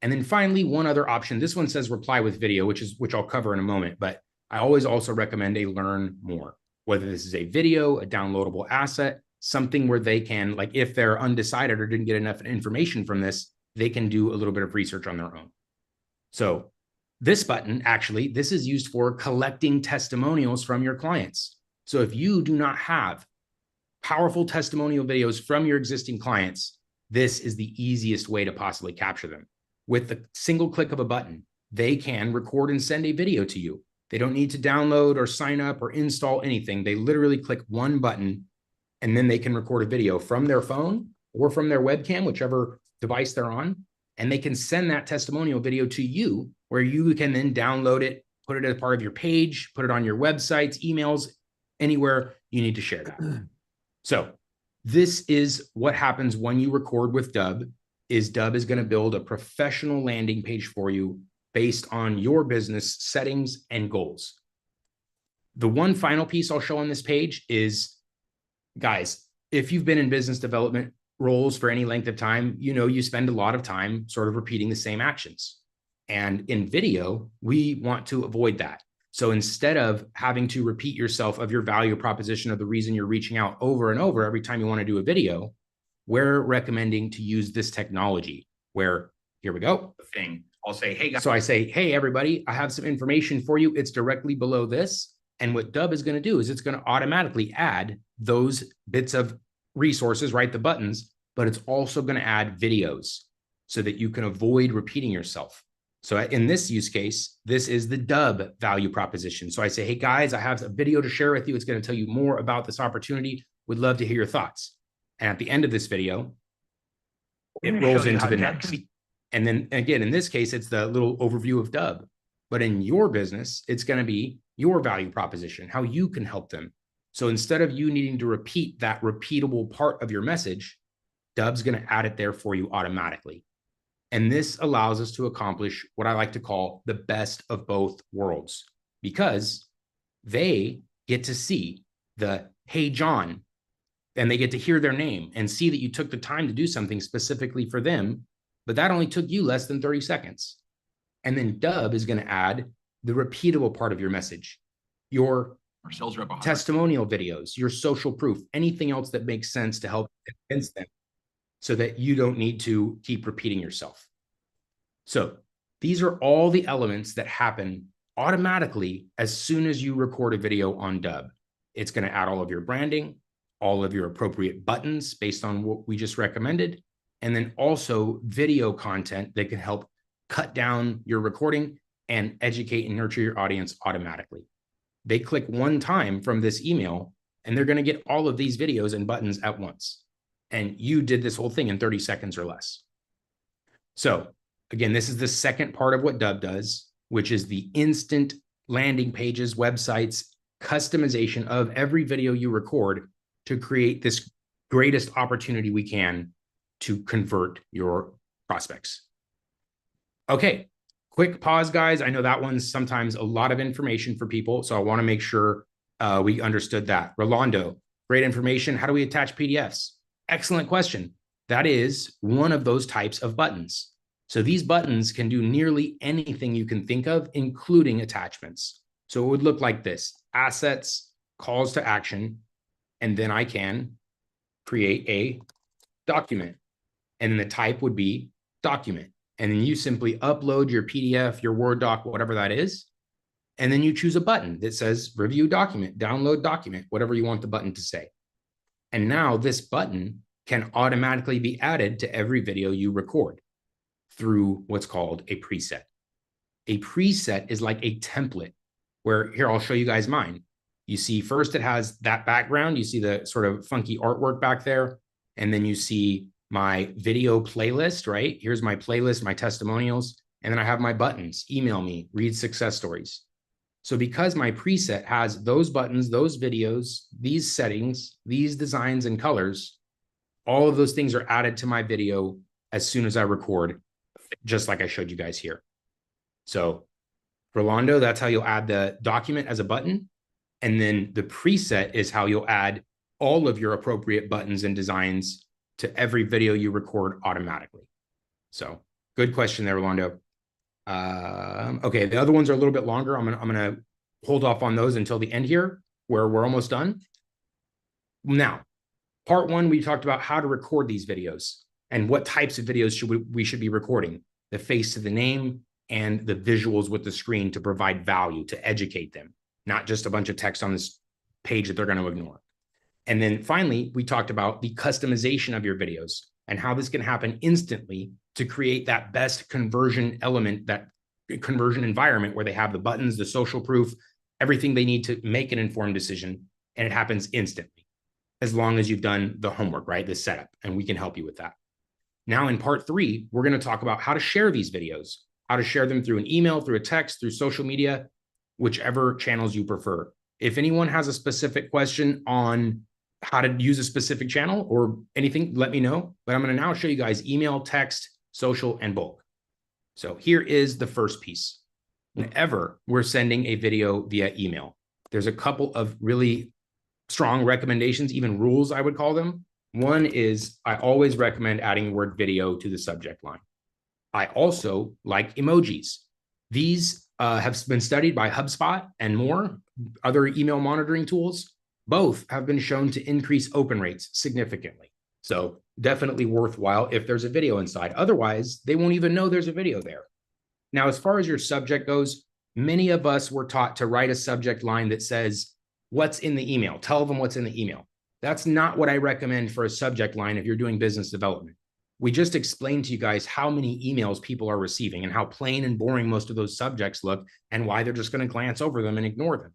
And then finally, one other option. This one says reply with video, which I'll cover in a moment, but I always also recommend a learn more, whether this is a video, a downloadable asset, something where they can, like if they're undecided or didn't get enough information from this, they can do a little bit of research on their own. So this button, actually, this is used for collecting testimonials from your clients. So if you do not have powerful testimonial videos from your existing clients, this is the easiest way to possibly capture them. With the single click of a button, they can record and send a video to you. They don't need to download or sign up or install anything. They literally click one button and then they can record a video from their phone or from their webcam, whichever device they're on. And they can send that testimonial video to you where you can then download it, put it as part of your page, put it on your websites, emails, anywhere you need to share that. So this is what happens when you record with Dubb. Dubb is going to build a professional landing page for you based on your business settings and goals. The one final piece I'll show on this page is, guys, if you've been in business development roles for any length of time, you spend a lot of time sort of repeating the same actions. And in video, we want to avoid that. So instead of having to repeat yourself of your value proposition of the reason you're reaching out over and over every time you want to do a video, we're recommending to use this technology where, here we go, thing. I'll say, hey, guys. So I say, hey, everybody, I have some information for you. It's directly below this. And what Dubb is going to do is it's going to automatically add those bits of resources, right? The buttons, but it's also going to add videos so that you can avoid repeating yourself. So in this use case, this is the Dubb value proposition. So I say, hey, guys, I have a video to share with you. It's going to tell you more about this opportunity. Would love to hear your thoughts. And at the end of this video, it rolls into the next. And then again, in this case, it's the little overview of Dubb. But in your business, it's going to be your value proposition, how you can help them. So instead of you needing to repeat that repeatable part of your message, Dubb's going to add it there for you automatically. And this allows us to accomplish what I like to call the best of both worlds, because they get to see the, hey, John, and they get to hear their name and see that you took the time to do something specifically for them, but that only took you less than 30 seconds. And then Dubb is going to add the repeatable part of your message, your Our sales rep 100. testimonial videos, your social proof, anything else that makes sense to help convince them so that you don't need to keep repeating yourself. So these are all the elements that happen automatically as soon as you record a video on Dubb. It's going to add all of your branding, all of your appropriate buttons based on what we just recommended, and then also video content that can help cut down your recording and educate and nurture your audience automatically. They click one time from this email, and they're going to get all of these videos and buttons at once. And you did this whole thing in 30 seconds or less. So again, this is the second part of what Dubb does, which is the instant landing pages, websites, customization of every video you record to create this greatest opportunity we can to convert your prospects. Okay, quick pause, guys. I know that one's sometimes a lot of information for people, so I want to make sure we understood that. Rolando, great information. How do we attach PDFs? Excellent question. That is one of those types of buttons. So these buttons can do nearly anything you can think of, including attachments. So it would look like this: assets, calls to action, and then I can create a document. And then the type would be document. And then you simply upload your PDF, your Word doc, whatever that is. And then you choose a button that says review document, download document, whatever you want the button to say. And now this button can automatically be added to every video you record through what's called a preset. A preset is like a template where, here, I'll show you guys mine. You see first it has that background. You see the sort of funky artwork back there. And then you see my video playlist, right? Here's my playlist, my testimonials. And then I have my buttons: email me, read success stories. So because my preset has those buttons, those videos, these settings, these designs and colors, all of those things are added to my video as soon as I record, just like I showed you guys here. So Rolando, that's how you'll add the document as a button. And then the preset is how you'll add all of your appropriate buttons and designs to every video you record automatically. So good question there, Rolando. Okay, the other ones are a little bit longer. I'm gonna hold off on those until the end here, where we're almost done. Now, part one, we talked about how to record these videos and what types of videos we should be recording: the face to the name and the visuals with the screen to provide value, to educate them, not just a bunch of text on this page that they're going to ignore. And then finally, we talked about the customization of your videos and how this can happen instantly to create that best conversion element, that conversion environment where they have the buttons, the social proof, everything they need to make an informed decision. And it happens instantly, as long as you've done the homework, right? The setup, and we can help you with that. Now in part three, we're going to talk about how to share these videos, how to share them through an email, through a text, through social media, whichever channels you prefer. If anyone has a specific question on how to use a specific channel or anything, let me know. But I'm going to now show you guys email, text, social, and bulk. So here is the first piece. Whenever we're sending a video via email, there's a couple of really strong recommendations, even rules, I would call them. One is I always recommend adding the word video to the subject line. I also like emojis. These have been studied by HubSpot and more other email monitoring tools. Both have been shown to increase open rates significantly. So definitely worthwhile if there's a video inside. Otherwise, they won't even know there's a video there. Now, as far as your subject goes, many of us were taught to write a subject line that says, what's in the email? Tell them what's in the email. That's not what I recommend for a subject line if you're doing business development. We just explained to you guys how many emails people are receiving and how plain and boring most of those subjects look and why they're just going to glance over them and ignore them.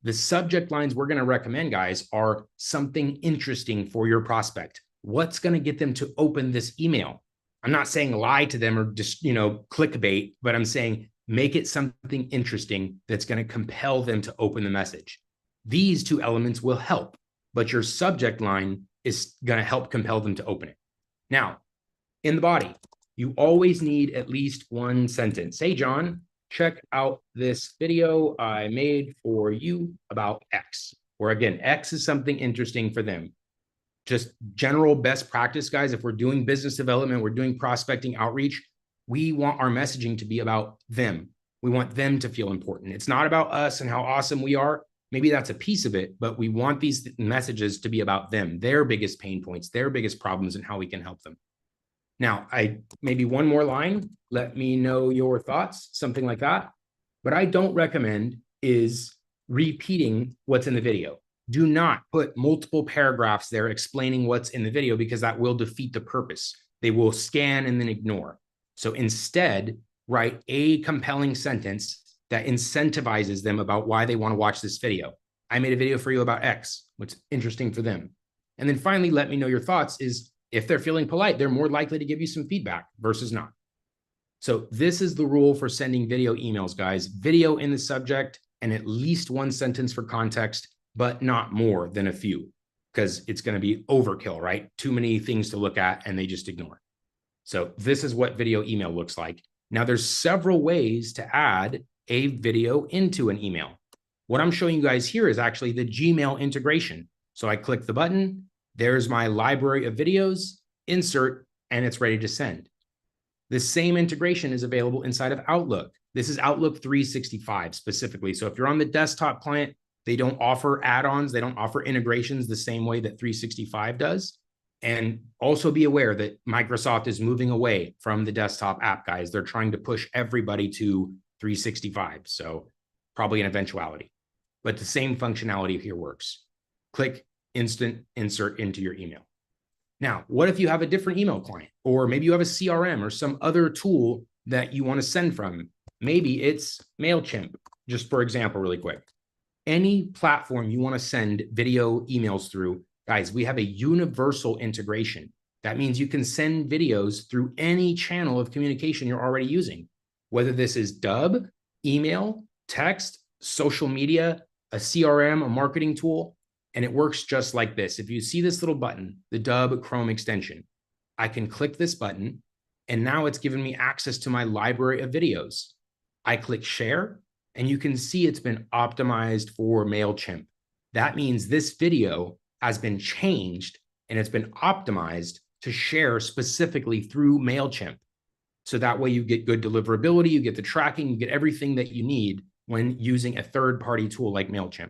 The subject lines we're going to recommend, guys, are something interesting for your prospect. What's going to get them to open this email? I'm not saying lie to them or just, clickbait, but I'm saying make it something interesting that's going to compel them to open the message. These two elements will help, but your subject line is going to help compel them to open it. Now, in the body, you always need at least one sentence. Hey, John, check out this video I made for you about X. Or again, X is something interesting for them. Just general best practice, guys. If we're doing business development, we're doing prospecting outreach, we want our messaging to be about them. We want them to feel important. It's not about us and how awesome we are. Maybe that's a piece of it, but we want these messages to be about them, their biggest pain points, their biggest problems, and how we can help them. Now, maybe one more line, let me know your thoughts, something like that. What I don't recommend is repeating what's in the video. Do not put multiple paragraphs there explaining what's in the video, because that will defeat the purpose. They will scan and then ignore. So instead, write a compelling sentence that incentivizes them about why they want to watch this video. I made a video for you about X, what's interesting for them. And then finally, let me know your thoughts is if they're feeling polite, they're more likely to give you some feedback versus not. So this is the rule for sending video emails, guys. Video in the subject and at least one sentence for context, but not more than a few, because it's going to be overkill, right? Too many things to look at and they just ignore. So this is what video email looks like. Now there's several ways to add a video into an email. What I'm showing you guys here is actually the Gmail integration. So I click the button, there's my library of videos, insert, and it's ready to send. The same integration is available inside of Outlook. This is Outlook 365 specifically. So if you're on the desktop client, they don't offer add-ons, they don't offer integrations the same way that 365 does. And also be aware that Microsoft is moving away from the desktop app, guys. They're trying to push everybody to 365. So probably an eventuality, but the same functionality here works. Click instant insert into your email. Now, what if you have a different email client, or maybe you have a CRM or some other tool that you want to send from? Maybe it's MailChimp, just for example, really quick. Any platform you want to send video emails through, guys, we have a universal integration. That means you can send videos through any channel of communication you're already using, whether this is Dubb, email, text, social media, a CRM, a marketing tool, and it works just like this. If you see this little button, the Dubb Chrome extension, I can click this button, and now it's given me access to my library of videos. I click share, and you can see it's been optimized for MailChimp. That means this video has been changed and it's been optimized to share specifically through MailChimp. So that way you get good deliverability, you get the tracking, you get everything that you need when using a third-party tool like MailChimp.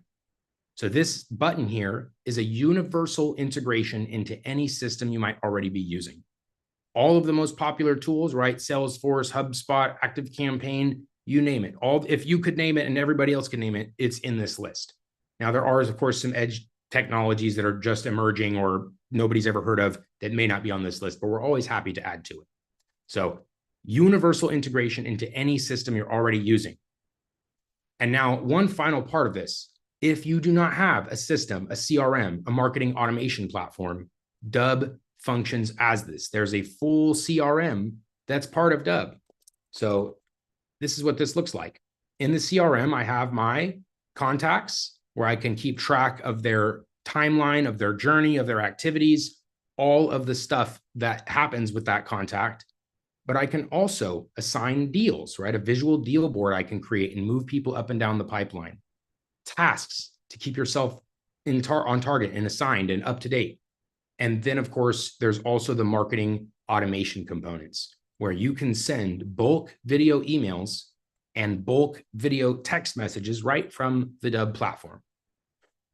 So this button here is a universal integration into any system you might already be using. All of the most popular tools, right? Salesforce, HubSpot, ActiveCampaign, you name it. All, if you could name it and everybody else can name it, it's in this list. Now there are, of course, some edge technologies that are just emerging or nobody's ever heard of that may not be on this list, but we're always happy to add to it. So universal integration into any system you're already using. And now one final part of this, if you do not have a system, a CRM, a marketing automation platform, Dubb functions as this. There's a full CRM that's part of Dubb. So this is what this looks like. In the CRM, I have my contacts where I can keep track of their timeline, of their journey, of their activities, all of the stuff that happens with that contact. But I can also assign deals, right? A visual deal board I can create and move people up and down the pipeline. Tasks to keep yourself on target and assigned and up to date. And then, of course, there's also the marketing automation components where you can send bulk video emails and bulk video text messages right from the Dubb platform.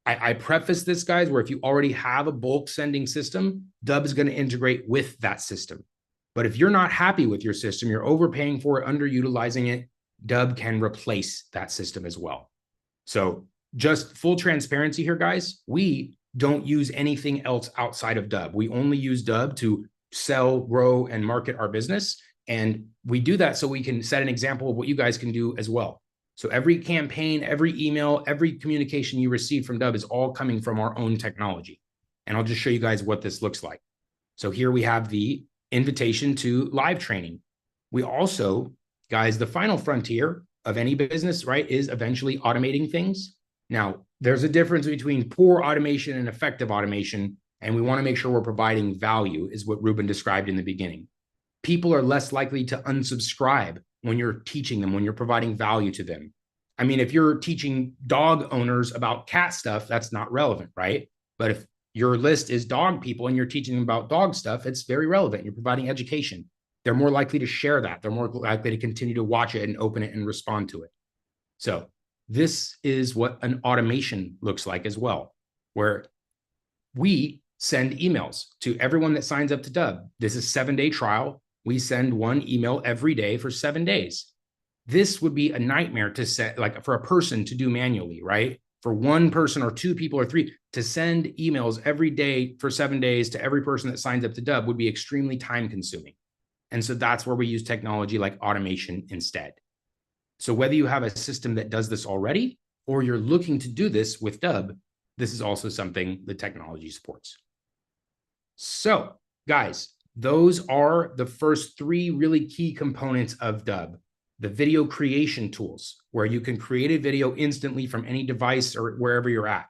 I preface this, guys, where if you already have a bulk sending system, Dubb is going to integrate with that system. But if you're not happy with your system, you're overpaying for it, underutilizing it, Dubb can replace that system as well. So just full transparency here, guys, we don't use anything else outside of Dubb. We only use Dubb to sell, grow, and market our business. And we do that so we can set an example of what you guys can do as well. So every campaign, every email, every communication you receive from Dubb is all coming from our own technology. And I'll just show you guys what this looks like. So here we have the invitation to live training. We also, guys, the final frontier of any business, right, is eventually automating things. Now, there's a difference between poor automation and effective automation, and we want to make sure we're providing value, is what Ruben described in the beginning. People are less likely to unsubscribe when you're teaching them, when you're providing value to them. I mean, if you're teaching dog owners about cat stuff, that's not relevant, right? But if your list is dog people and you're teaching them about dog stuff, it's very relevant. You're providing education. they're more likely to share that. They're more likely to continue to watch it and open it and respond to it. So this is what an automation looks like as well, where we send emails to everyone that signs up to Dubb. This is a 7-day trial. We send one email every day for 7 days. This would be a nightmare to set, like for a person to do manually, right? For one person or two people or three to send emails every day for 7 days to every person that signs up to Dubb would be extremely time consuming. And so that's where we use technology like automation instead. So whether you have a system that does this already or you're looking to do this with Dubb, this is also something the technology supports. So guys, those are the first 3 really key components of Dubb. The video creation tools, where you can create a video instantly from any device or wherever you're at.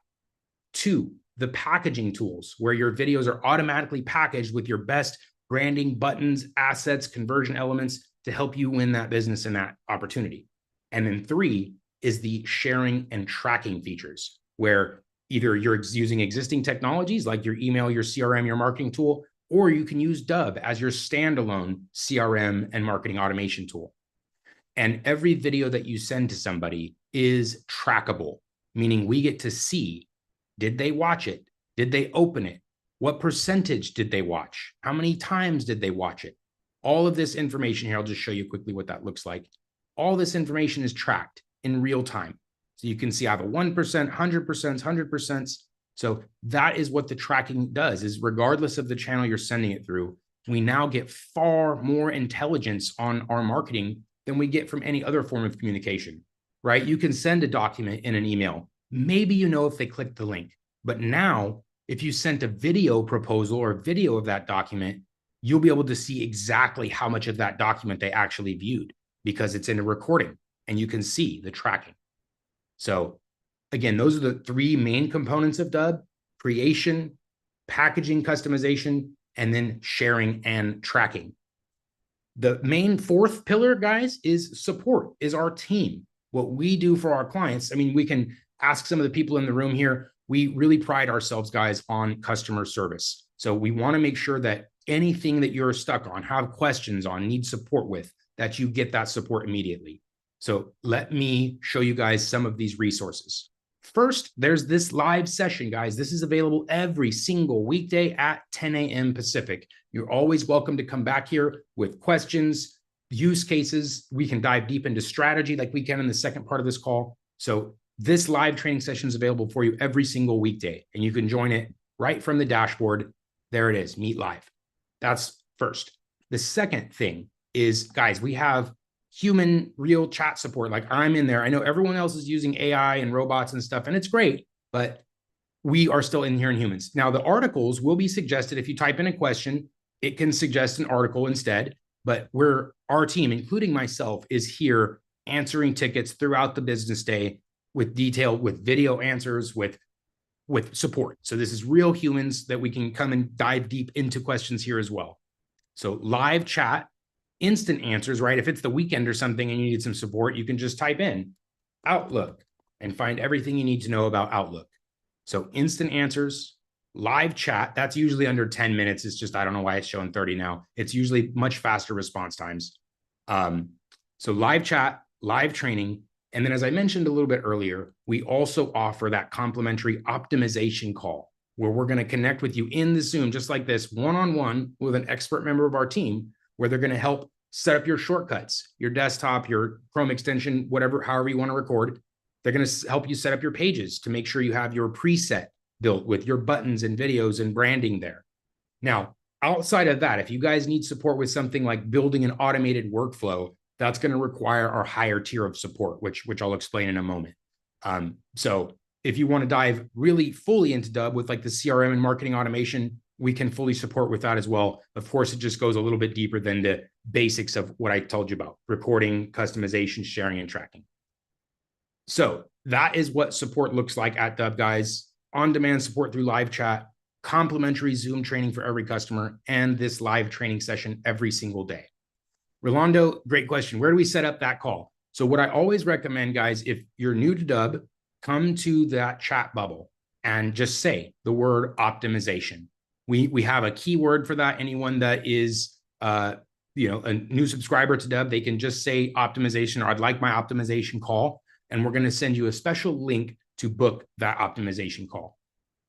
2, the packaging tools, where your videos are automatically packaged with your best branding, buttons, assets, conversion elements to help you win that business and that opportunity. And then 3 is the sharing and tracking features, where either you're using existing technologies like your email, your CRM, your marketing tool, or you can use Dubb as your standalone CRM and marketing automation tool. And every video that you send to somebody is trackable, meaning we get to see, did they watch it? Did they open it? What percentage did they watch? How many times did they watch it? All of this information here, I'll just show you quickly what that looks like. All this information is tracked in real time. So you can see I have a 1%, 100%, 100%. So that is what the tracking does, is regardless of the channel you're sending it through, we now get far more intelligence on our marketing than we get from any other form of communication, right? You can send a document in an email. Maybe you know if they clicked the link, but now if you sent a video proposal or a video of that document, you'll be able to see exactly how much of that document they actually viewed because it's in a recording and you can see the tracking. So again, those are the 3 main components of Dubb: creation, packaging, customization, and then sharing and tracking. The main 4th pillar, guys, is support, is our team. What we do for our clients. I mean, we can ask some of the people in the room here. We really pride ourselves, guys, on customer service. So we want to make sure that anything that you're stuck on, have questions on, need support with, that you get that support immediately. So let me show you guys some of these resources. First, there's this live session, guys. This is available every single weekday at 10 a.m. Pacific. You're always welcome to come back here with questions, use cases. We can dive deep into strategy like we can in the second part of this call. So this live training session is available for you every single weekday, and you can join it right from the dashboard. There it is, Meet Live. That's first. The second thing is, guys, we have human real chat support. Like I'm in there. I know everyone else is using AI and robots and stuff, and it's great, but we are still in here in humans. Now, the articles will be suggested. If you type in a question, it can suggest an article instead, but our team, including myself, is here answering tickets throughout the business day with detail, with video answers, with support. So this is real humans that we can come and dive deep into questions here as well. So live chat, instant answers, right? If it's the weekend or something and you need some support, you can just type in Outlook and find everything you need to know about Outlook. So instant answers, live chat, that's usually under 10 minutes. It's just, I don't know why it's showing 30 now. It's usually much faster response times. So live chat, live training. And then as I mentioned a little bit earlier, we also offer that complimentary optimization call where we're going to connect with you in the Zoom, just like this, one-on-one with an expert member of our team, where they're going to help set up your shortcuts, your desktop, your Chrome extension, whatever, however you want to record. They're going to help you set up your pages to make sure you have your preset built with your buttons and videos and branding there. Now, outside of that, if you guys need support with something like building an automated workflow, that's going to require our higher tier of support, which I'll explain in a moment. So if you want to dive really fully into Dubb with like the CRM and marketing automation, we can fully support with that as well. Of course, it just goes a little bit deeper than the basics of what I told you about: recording, customization, sharing, and tracking. So that is what support looks like at Dubb, guys. On-demand support through live chat, complimentary Zoom training for every customer, and this live training session every single day. Rolando, great question. Where do we set up that call? So what I always recommend, guys, if you're new to Dubb, come to that chat bubble and just say the word optimization. We have a keyword for that. Anyone that is a new subscriber to Dubb, they can just say optimization, or I'd like my optimization call, and we're going to send you a special link to book that optimization call.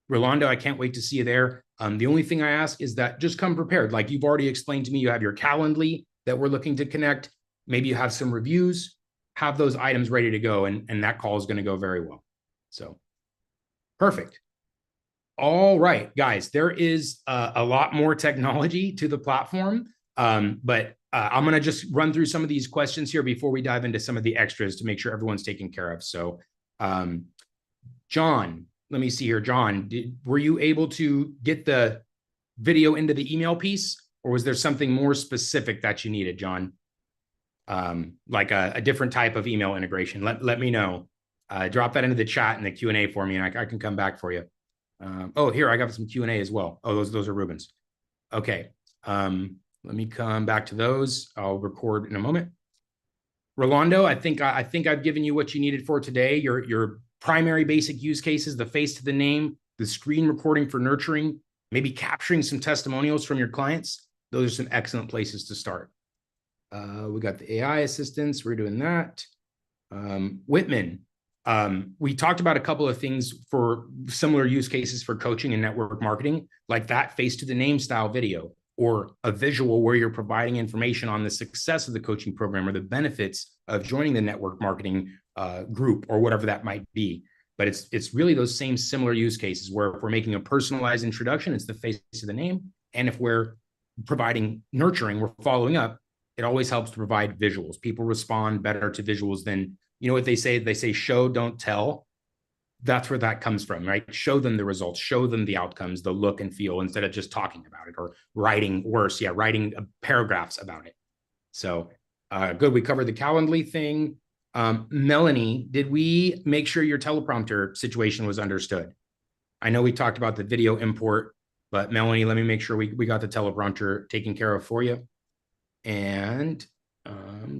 Rolando, I can't wait to see you there. The only thing I ask is that just come prepared. Like you've already explained to me, you have your Calendly that we're looking to connect. Maybe you have some reviews, have those items ready to go, and that call is going to go very well. So perfect. All right, guys, there is a lot more technology to the platform, but I'm going to just run through some of these questions here before we dive into some of the extras to make sure everyone's taken care of. So, John, let me see here. John, were you able to get the video into the email piece, or was there something more specific that you needed, John? Like a different type of email integration? Let me know. Drop that into the chat in the Q&A for me, and I can come back for you. Oh, here, I got some Q&A as well. Oh, those are Ruben's. Okay. Let me come back to those. I'll record in a moment. Rolando, I think I've given you what you needed for today. Your primary basic use cases, the face to the name, the screen recording for nurturing, maybe capturing some testimonials from your clients. Those are some excellent places to start. We got the AI assistants. We're doing that. Whitman, we talked about a couple of things for similar use cases for coaching and network marketing, like that face to the name style video, or a visual where you're providing information on the success of the coaching program or the benefits of joining the network marketing group or whatever that might be. But it's really those same similar use cases where if we're making a personalized introduction, it's the face to the name. And if we're providing nurturing, we're following up, it always helps to provide visuals. People respond better to visuals than, you know what they say? They say, show, don't tell. That's where that comes from, right? Show them the results, show them the outcomes, the look and feel, instead of just talking about it or writing worse. Yeah, writing paragraphs about it. So good. We covered the Calendly thing. Melanie, did we make sure your teleprompter situation was understood? I know we talked about the video import, but Melanie, let me make sure we got the teleprompter taken care of for you. And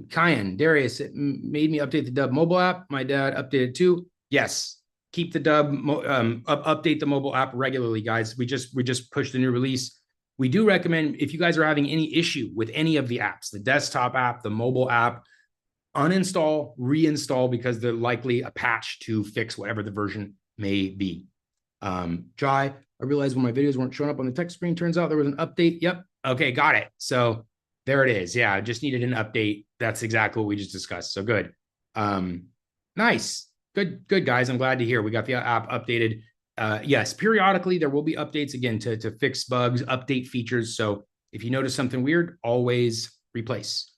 Kyan, Darius, it made me update the Dubb mobile app. My dad updated too. Yes, keep the Dubb update the mobile app regularly, guys. We just pushed the new release. We do recommend, if you guys are having any issue with any of the apps, the desktop app, the mobile app, uninstall, reinstall, because they're likely a patch to fix whatever the version may be. Jai, I realized when my videos weren't showing up on the text screen, turns out there was an update. Yep. Okay, got it. So there it is. Yeah, I just needed an update. That's exactly what we just discussed. So good. Nice. Good, guys. I'm glad to hear we got the app updated. Yes, periodically there will be updates again to fix bugs, update features. So if you notice something weird, always replace.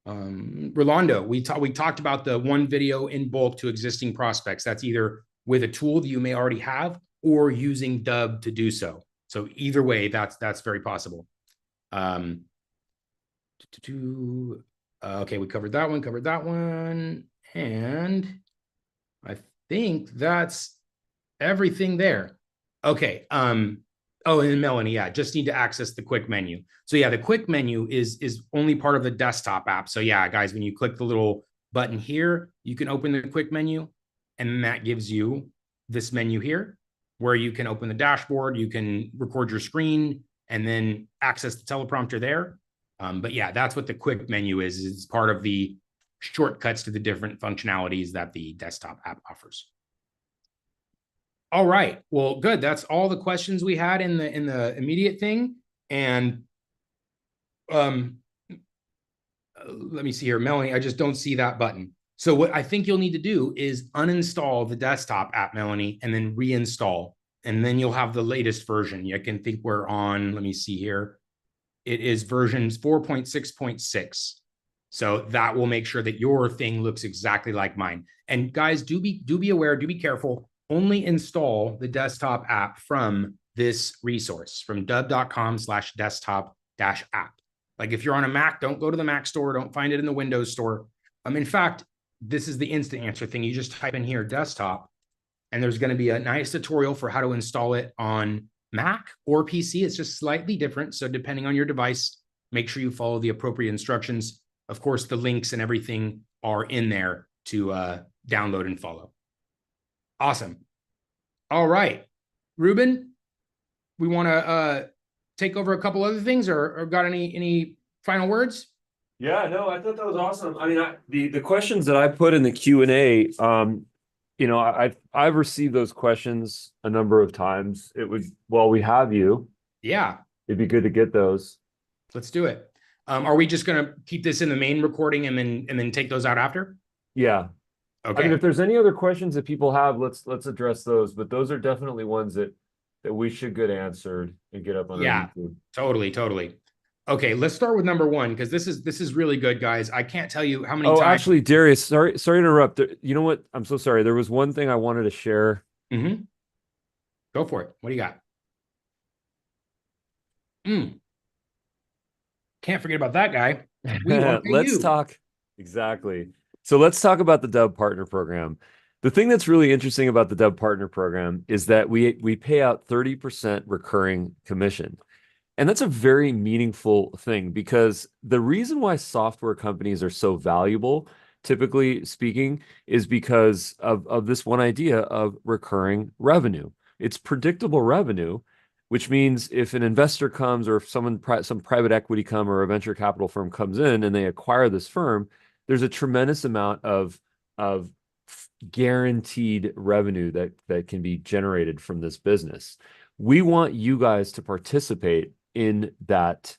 Rolando, we talked about the one video in bulk to existing prospects. That's either with a tool that you may already have or using Dubb to do so. So either way, that's very possible. Okay, we covered that one, and I think that's everything there. Okay. Oh, and Melanie, yeah, just need to access the quick menu. So yeah, the quick menu is only part of the desktop app. So yeah, guys, when you click the little button here, you can open the quick menu, and that gives you this menu here where you can open the dashboard, you can record your screen, and then access the teleprompter there. But yeah, that's what the quick menu is. It's part of the shortcuts to the different functionalities that the desktop app offers. All right. Well, good. That's all the questions we had in the immediate thing. And let me see here, Melanie, I just don't see that button. So what I think you'll need to do is uninstall the desktop app, Melanie, and then reinstall. And then you'll have the latest version. I can think we're on, let me see here. It is version 4.6.6. So that will make sure that your thing looks exactly like mine. And guys, do be aware, do be careful. Only install the desktop app from this resource, from dubb.com/desktop-app. Like if you're on a Mac, don't go to the Mac store. Don't find it in the Windows store. In fact, this is the instant answer thing. You just type in here desktop, and there's going to be a nice tutorial for how to install it on Mac or PC. It's just slightly different. So depending on your device, make sure you follow the appropriate instructions. Of course, the links and everything are in there to download and follow. Awesome. All right, Ruben, we want to take over a couple other things, or got any final words? Yeah, no, I thought that was awesome. I mean, the questions that I put in the Q&A, I've received those questions a number of times. It would, while we have you, Yeah, it'd be good to get those. let's do it. Are we just going to keep this in the main recording and then take those out after? Yeah. I mean, if Okay. there's any other questions that people have, let's address those. But those are definitely ones that we should get answered and get up on our Yeah, YouTube. totally, totally. Okay, let's start with number one because this is really good, guys. I can't tell you how many Oh, times. actually, Darius, sorry to interrupt. You know what? I'm so sorry. There was one thing I wanted to share. Mhm. Go for it. What do you got? Can't forget about that guy. We want to pay Let's you. talk. Exactly. So let's talk about the Dubb Partner Program. The thing that's really interesting about the Dubb Partner Program is that we pay out 30% recurring commission. And that's a very meaningful thing because the reason why software companies are so valuable, typically speaking, is because of this one idea of recurring revenue. It's predictable revenue, which means if an investor comes or if some private equity come or a venture capital firm comes in and they acquire this firm, there's a tremendous amount of guaranteed revenue that can be generated from this business. We want you guys to participate in that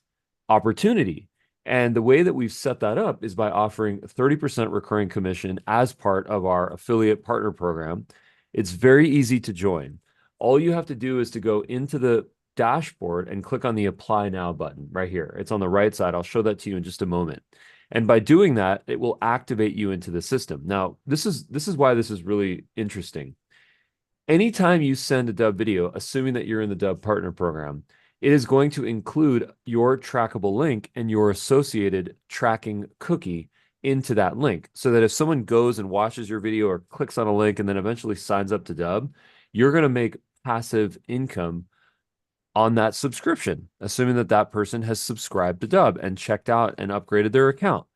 opportunity. And the way that we've set that up is by offering 30% recurring commission as part of our affiliate partner program. It's very easy to join. All you have to do is to go into the dashboard and click on the Apply Now button right here. It's on the right side. I'll show that to you in just a moment. And by doing that, it will activate you into the system. Now, this is why this is really interesting. Anytime you send a Dubb video, assuming that you're in the Dubb Partner Program, it is going to include your trackable link and your associated tracking cookie into that link so that if someone goes and watches your video or clicks on a link and then eventually signs up to Dubb, you're going to make passive income on that subscription, assuming that that person has subscribed to Dubb and checked out and upgraded their account.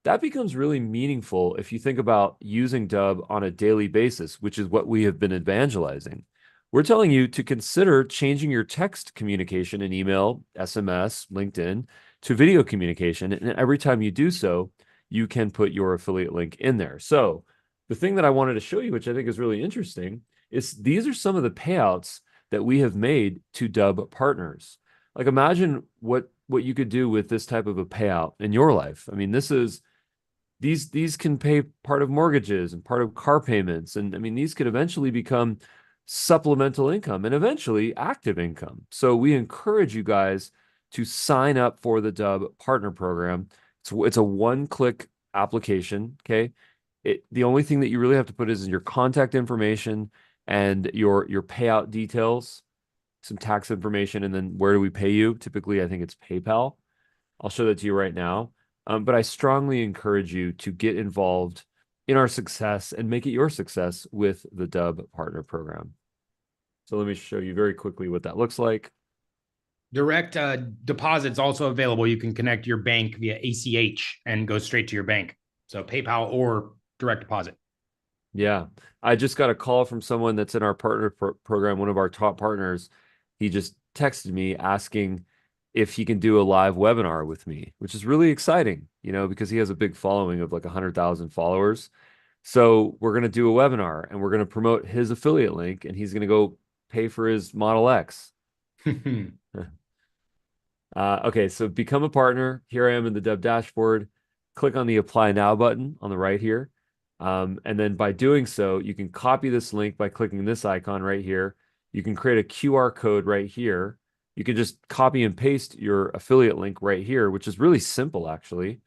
That becomes really meaningful if you think about using Dubb on a daily basis, which is what we have been evangelizing. We're telling you to consider changing your text communication in email, SMS, LinkedIn to video communication. And every time you do so, you can put your affiliate link in there. So the thing that I wanted to show you, which I think is really interesting, is these are some of the payouts that we have made to Dubb partners. Like imagine what you could do with this type of a payout in your life. I mean, these can pay part of mortgages and part of car payments. And I mean, these could eventually become supplemental income and eventually active income. So we encourage you guys to sign up for the Dubb Partner Program. It's a one-click application, okay? The only thing that you really have to put is your contact information and your payout details, some tax information, and then where do we pay you? Typically, I think it's PayPal. I'll show that to you right now. But I strongly encourage you to get involved in our success and make it your success with the Dubb Partner Program. So let me show you very quickly what that looks like. Direct deposits also available. You can connect your bank via ACH and go straight to your bank. So PayPal or direct deposit. Yeah, I just got a call from someone that's in our partner program, one of our top partners. He just texted me asking if he can do a live webinar with me, which is really exciting, because he has a big following of like 100,000 followers. So we're going to do a webinar and we're going to promote his affiliate link and he's going to go pay for his Model X. Okay, so become a partner. Here I am in the Dubb dashboard. Click on the Apply Now button on the right here. And then by doing so, you can copy this link by clicking this icon right here. You can create a QR code right here. You can just copy and paste your affiliate link right here, which is really simple, actually.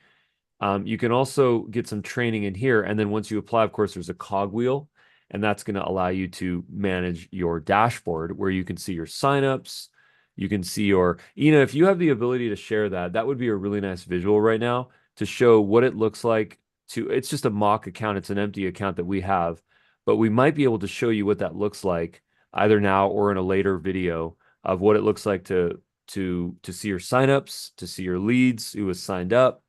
You can also get some training in here. And then once you apply, of course, there's a cogwheel, and that's going to allow you to manage your dashboard where you can see your signups. You can see if you have the ability to share that, that would be a really nice visual right now to show what it looks like it's just a mock account. It's an empty account that we have, but we might be able to show you what that looks like either now or in a later video of what it looks like to see your signups, to see your leads, who has signed up,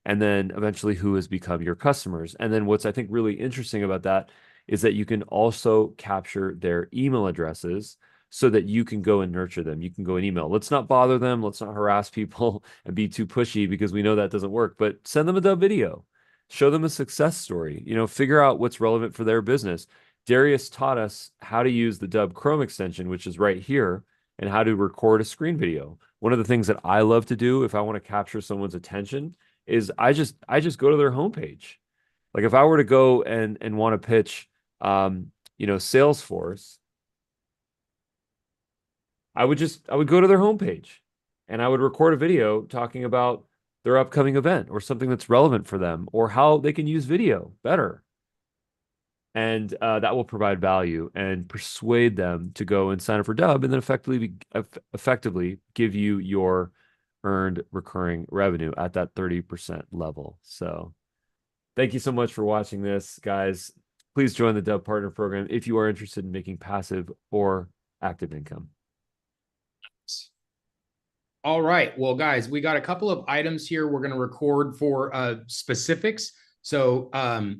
and then eventually who has become your customers. And then what's I think really interesting about that is that you can also capture their email addresses so that you can go and nurture them. You can go and email. Let's not bother them. Let's not harass people and be too pushy, because we know that doesn't work. But send them a Dubb video. Show them a success story. Figure out what's relevant for their business. Darius taught us how to use the Dubb Chrome extension, which is right here, and how to record a screen video. One of the things that I love to do if I want to capture someone's attention is I just go to their homepage. Like if I were to go and want to pitch Salesforce, I would go to their homepage and I would record a video talking about their upcoming event or something that's relevant for them, or how they can use video better. And that will provide value and persuade them to go and sign up for Dubb, and then effectively give you your earned recurring revenue at that 30% level. So thank you so much for watching this, guys. Please join the Dubb Partner Program if you are interested in making passive or active income. All right. Well, guys, we got a couple of items here we're going to record for specifics. So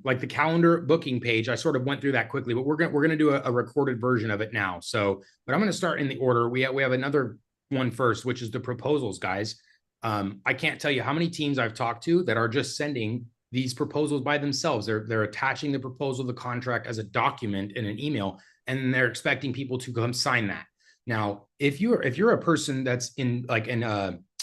like the calendar booking page, I sort of went through that quickly, but we're going to do a recorded version of it now. So, but I'm going to start in the order. We have another one first, which is the proposals, guys. I can't tell you how many teams I've talked to that are just sending these proposals by themselves. They're attaching the proposal, the contract as a document in an email, and they're expecting people to come sign that. Now, if you're a person that's in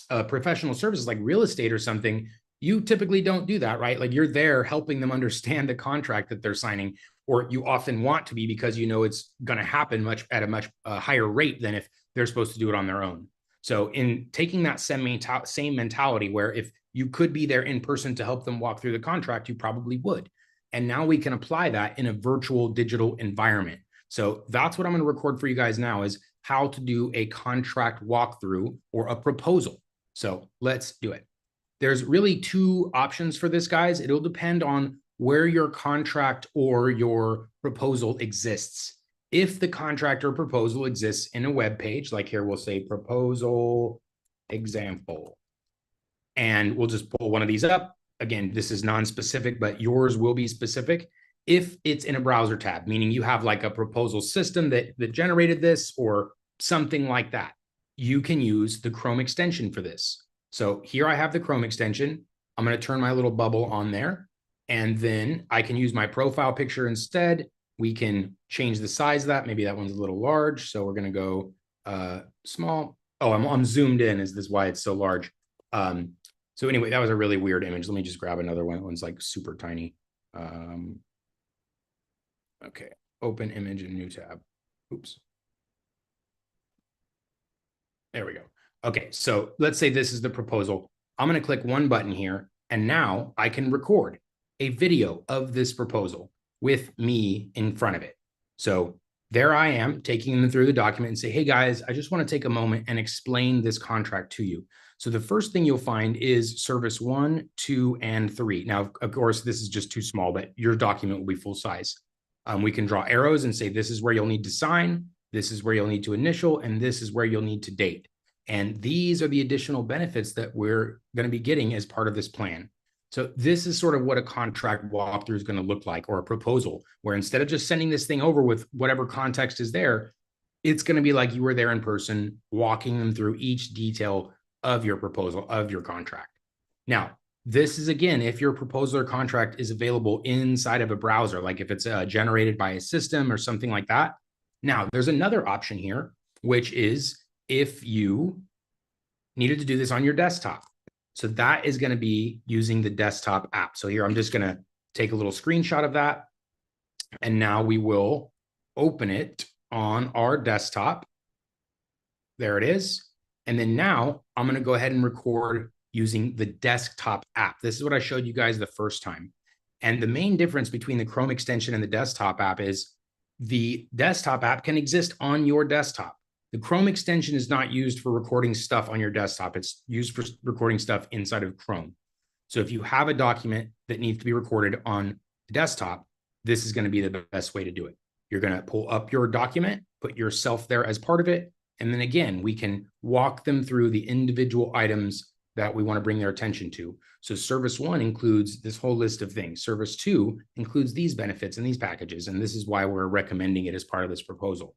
professional services like real estate or something, you typically don't do that, right? Like you're there helping them understand the contract that they're signing, or you often want to be, because you know it's going to happen at a much higher rate than if they're supposed to do it on their own. So in taking that same mentality, where if you could be there in person to help them walk through the contract, you probably would. And now we can apply that in a virtual digital environment. So that's what I'm going to record for you guys now, is how to do a contract walkthrough or a proposal. So let's do it. There's really two options for this, guys. It'll depend on where your contract or your proposal exists. If the contract or proposal exists in a web page, like here, we'll say proposal example, and we'll just pull one of these up. Again, this is non-specific, but yours will be specific. If it's in a browser tab, meaning you have like a proposal system that generated this or something like that, you can use the Chrome extension for this. So here I have the Chrome extension. I'm going to turn my little bubble on there, and then I can use my profile picture instead. We can change the size of that. Maybe that one's a little large. So we're going to go small. Oh, I'm zoomed in. Is this why it's so large? So anyway, that was a really weird image. Let me just grab another one. That one's like super tiny. Okay, open image in new tab. Oops. There we go. Okay, so let's say this is the proposal. I'm going to click one button here, and now I can record a video of this proposal with me in front of it. So there I am taking them through the document and say, hey guys, I just want to take a moment and explain this contract to you. So the first thing you'll find is service 1, 2, and 3. Now, of course, this is just too small, but your document will be full size. We can draw arrows and say, this is where you'll need to sign, this is where you'll need to initial, and this is where you'll need to date. And these are the additional benefits that we're going to be getting as part of this plan. So this is sort of what a contract walkthrough is going to look like, or a proposal, where instead of just sending this thing over with whatever context is there, it's going to be like you were there in person, walking them through each detail of your proposal, of your contract. Now, this is, again, if your proposal or contract is available inside of a browser, like if it's generated by a system or something like that. Now, there's another option here, which is if you needed to do this on your desktop. So that is going to be using the desktop app. So here, I'm just going to take a little screenshot of that. And now we will open it on our desktop. There it is. And then now I'm going to go ahead and record using the desktop app. This is what I showed you guys the first time. And the main difference between the Chrome extension and the desktop app is the desktop app can exist on your desktop. The Chrome extension is not used for recording stuff on your desktop. It's used for recording stuff inside of Chrome. So if you have a document that needs to be recorded on the desktop, this is going to be the best way to do it. You're going to pull up your document, put yourself there as part of it. And then again, we can walk them through the individual items that we want to bring their attention to. So service 1 includes this whole list of things. Service 2 includes these benefits and these packages. And this is why we're recommending it as part of this proposal.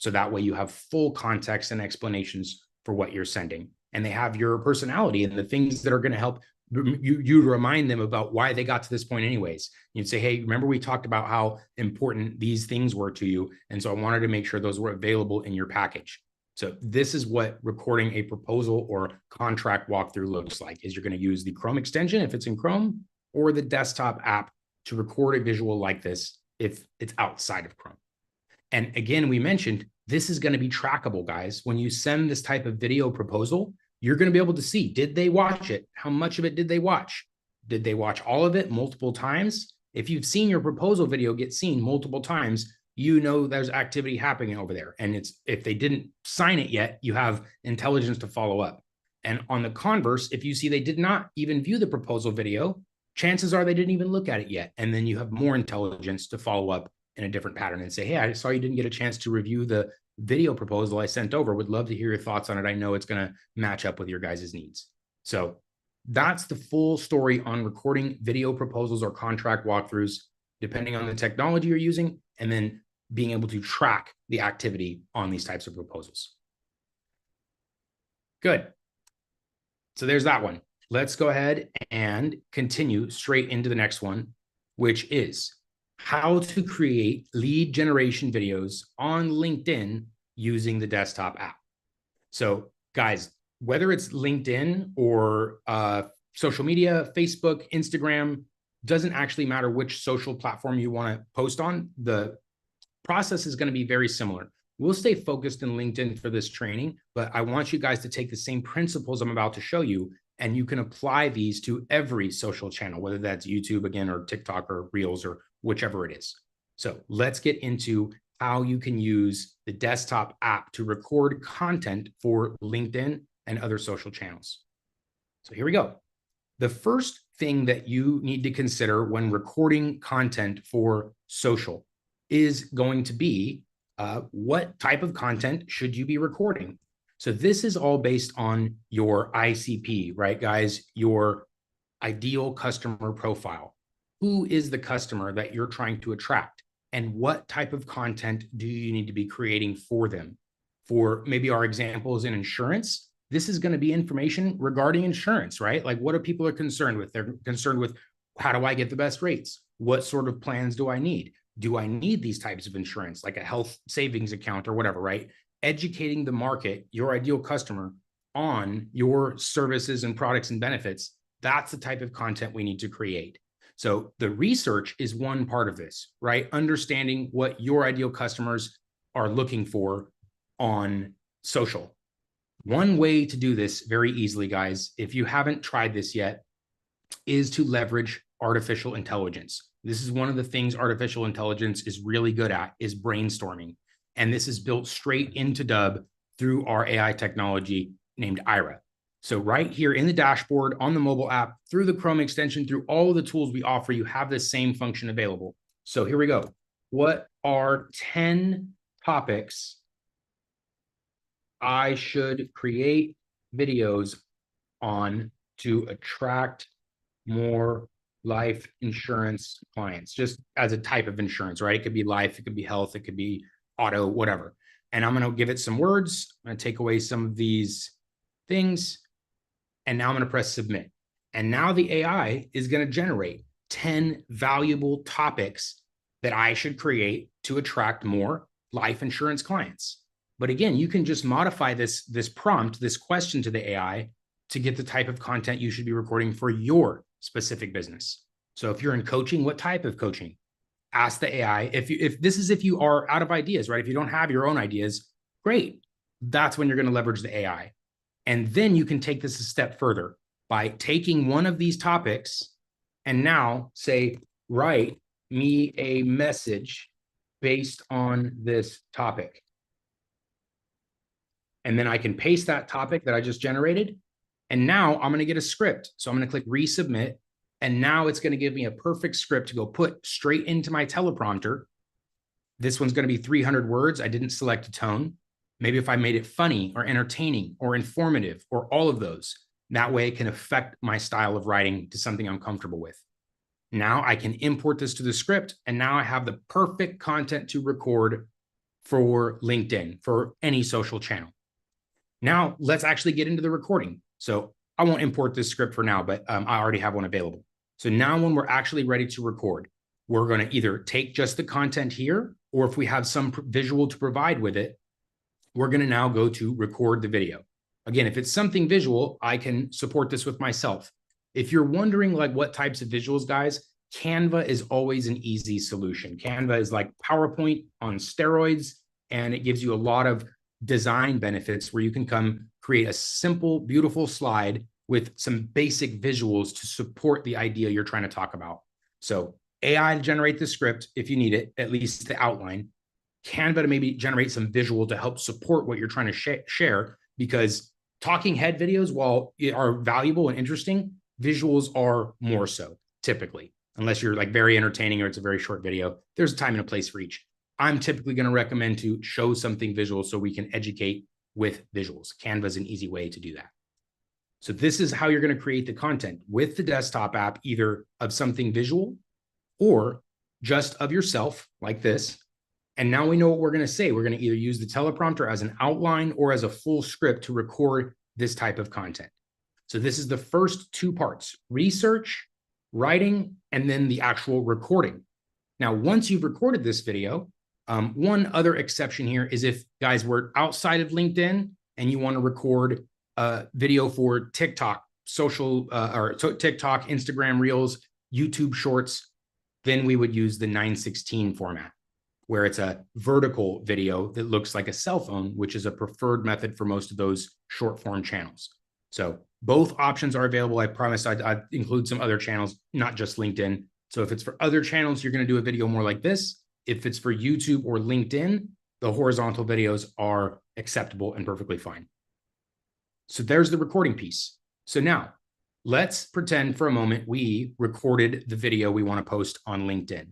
So that way you have full context and explanations for what you're sending. And they have your personality and the things that are going to help you remind them about why they got to this point anyways. You'd say, hey, remember we talked about how important these things were to you. And so I wanted to make sure those were available in your package. So this is what recording a proposal or contract walkthrough looks like, is you're going to use the Chrome extension if it's in Chrome, or the desktop app to record a visual like this if it's outside of Chrome. And again, we mentioned this is going to be trackable, guys. When you send this type of video proposal, you're going to be able to see, did they watch it? How much of it did they watch? Did they watch all of it multiple times? If you've seen your proposal video get seen multiple times, you know there's activity happening over there. And it's, if they didn't sign it yet, you have intelligence to follow up. And on the converse, if you see they did not even view the proposal video, chances are they didn't even look at it yet. And then you have more intelligence to follow up in a different pattern and say, hey, I saw you didn't get a chance to review the video proposal I sent over. Would love to hear your thoughts on it. I know it's going to match up with your guys' needs. So that's the full story on recording video proposals or contract walkthroughs, depending on the technology you're using, and then being able to track the activity on these types of proposals. Good. So there's that one. Let's go ahead and continue straight into the next one, which is how to create lead generation videos on LinkedIn using the desktop app. So guys, whether it's LinkedIn or social media, Facebook, Instagram, doesn't actually matter which social platform you want to post on. The process is going to be very similar. We'll stay focused in LinkedIn for this training, but I want you guys to take the same principles I'm about to show you, and you can apply these to every social channel, whether that's YouTube again, or TikTok or Reels or whichever it is. So let's get into how you can use the desktop app to record content for LinkedIn and other social channels. So here we go. The first thing that you need to consider when recording content for social is going to be what type of content should you be recording? So this is all based on your ICP, right, guys? Your ideal customer profile. Who is the customer that you're trying to attract? And what type of content do you need to be creating for them? For maybe our examples in insurance, this is going to be information regarding insurance, right? Like, what are people concerned with? They're concerned with, how do I get the best rates? What sort of plans do I need? Do I need these types of insurance, like a health savings account or whatever, right? Educating the market, your ideal customer, on your services and products and benefits. That's the type of content we need to create. So the research is one part of this, right? Understanding what your ideal customers are looking for on social. One way to do this very easily, guys, if you haven't tried this yet, is to leverage artificial intelligence. This is one of the things artificial intelligence is really good at, is brainstorming. And this is built straight into Dubb through our AI technology named Ira. So right here in the dashboard, on the mobile app, through the Chrome extension, through all of the tools we offer, you have this same function available. So here we go. What are 10 topics I should create videos on to attract more life insurance clients, just as a type of insurance, right? It could be life, it could be health, it could be auto, whatever. And I'm going to give it some words. I'm going to take away some of these things. And now I'm going to press submit. And now the AI is going to generate 10 valuable topics that I should create to attract more life insurance clients. But again, you can just modify this prompt, this question to the AI to get the type of content you should be recording for your specific business. So if you're in coaching, what type of coaching? Ask the AI. If you are out of ideas, right? If you don't have your own ideas, great. That's when you're going to leverage the AI. And then you can take this a step further by taking one of these topics and now say, write me a message based on this topic. And then I can paste that topic that I just generated. And now I'm going to get a script. So I'm going to click resubmit. And now it's going to give me a perfect script to go put straight into my teleprompter. This one's going to be 300 words. I didn't select a tone. Maybe if I made it funny or entertaining or informative or all of those, that way it can affect my style of writing to something I'm comfortable with. Now I can import this to the script. And now I have the perfect content to record for LinkedIn, for any social channel. Now, let's actually get into the recording. So I won't import this script for now, but I already have one available. So now when we're actually ready to record, we're going to either take just the content here, or if we have some visual to provide with it, we're going to now go to record the video. Again, if it's something visual, I can support this with myself. If you're wondering like what types of visuals, guys, Canva is always an easy solution. Canva is like PowerPoint on steroids, and it gives you a lot of design benefits where you can come create a simple, beautiful slide with some basic visuals to support the idea you're trying to talk about. So AI to generate the script if you need it, at least the outline. Canva to maybe generate some visual to help support what you're trying to share, because talking head videos, while are valuable and interesting, visuals are more so typically, unless you're like very entertaining or it's a very short video. There's a time and a place for each. I'm typically going to recommend to show something visual so we can educate with visuals. Canva is an easy way to do that. So this is how you're going to create the content with the desktop app, either of something visual or just of yourself like this. And now we know what we're going to say. We're going to either use the teleprompter as an outline or as a full script to record this type of content. So this is the first two parts: research, writing, and then the actual recording. Now, once you've recorded this video, one other exception here is if, guys, we're outside of LinkedIn and you want to record a video for TikTok, TikTok, Instagram Reels, YouTube Shorts, then we would use the 916 format, where it's a vertical video that looks like a cell phone, which is a preferred method for most of those short form channels. So both options are available. I promise I'd include some other channels, not just LinkedIn. So if it's for other channels, you're going to do a video more like this. If it's for YouTube or LinkedIn, the horizontal videos are acceptable and perfectly fine. So there's the recording piece. So now let's pretend for a moment we recorded the video we want to post on LinkedIn.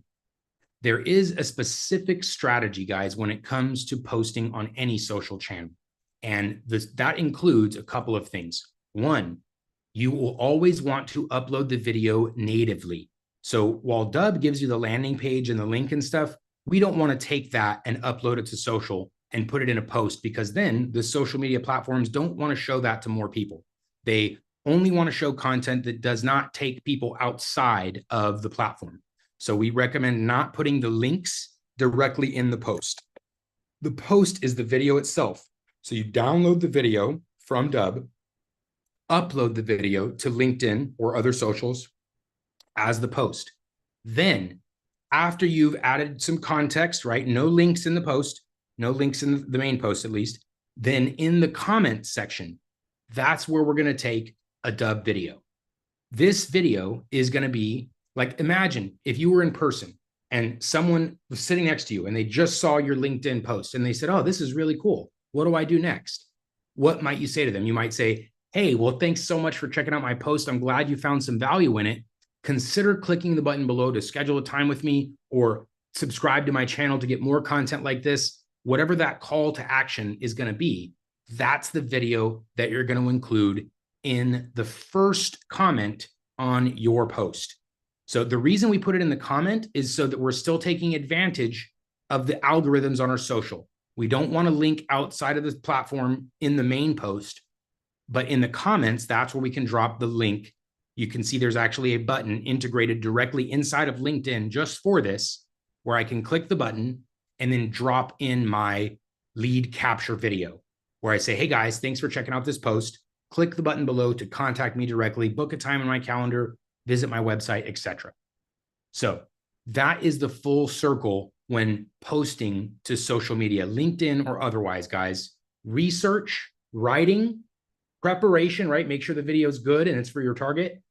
There is a specific strategy, guys, when it comes to posting on any social channel. And that includes a couple of things. One, you will always want to upload the video natively. So while Dubb gives you the landing page and the link and stuff, we don't want to take that and upload it to social and put it in a post, because then the social media platforms don't want to show that to more people. They only want to show content that does not take people outside of the platform. So we recommend not putting the links directly in the post. The post is the video itself. So you download the video from Dubb, upload the video to LinkedIn or other socials as the post. Then after you've added some context, right? No links in the post, no links in the main post at least. Then in the comment section, that's where we're going to take a Dubb video. This video is going to be like, imagine if you were in person and someone was sitting next to you and they just saw your LinkedIn post and they said, oh, this is really cool. What do I do next? What might you say to them? You might say, hey, well, thanks so much for checking out my post. I'm glad you found some value in it. Consider clicking the button below to schedule a time with me, or subscribe to my channel to get more content like this. Whatever that call to action is going to be, that's the video that you're going to include in the first comment on your post. So the reason we put it in the comment is so that we're still taking advantage of the algorithms on our social. We don't want to link outside of this platform in the main post, but in the comments, that's where we can drop the link. You can see there's actually a button integrated directly inside of LinkedIn just for this, where I can click the button and then drop in my lead capture video, where I say, hey guys, thanks for checking out this post. Click the button below to contact me directly, book a time in my calendar, visit my website, etc. So that is the full circle when posting to social media, LinkedIn or otherwise, guys. Research, writing, preparation, right? Make sure the video is good and it's for your target.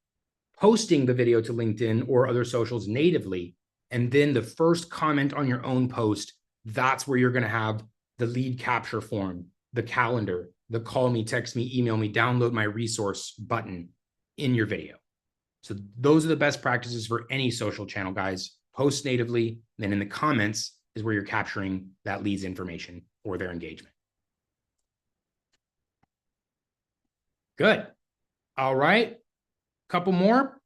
Posting the video to LinkedIn or other socials natively, and then the first comment on your own post, that's where you're going to have the lead capture form, the calendar, the call me, text me, email me, download my resource button in your video. So those are the best practices for any social channel, guys. Post natively, then in the comments is where you're capturing that lead's information or their engagement. Good. All right. Couple more.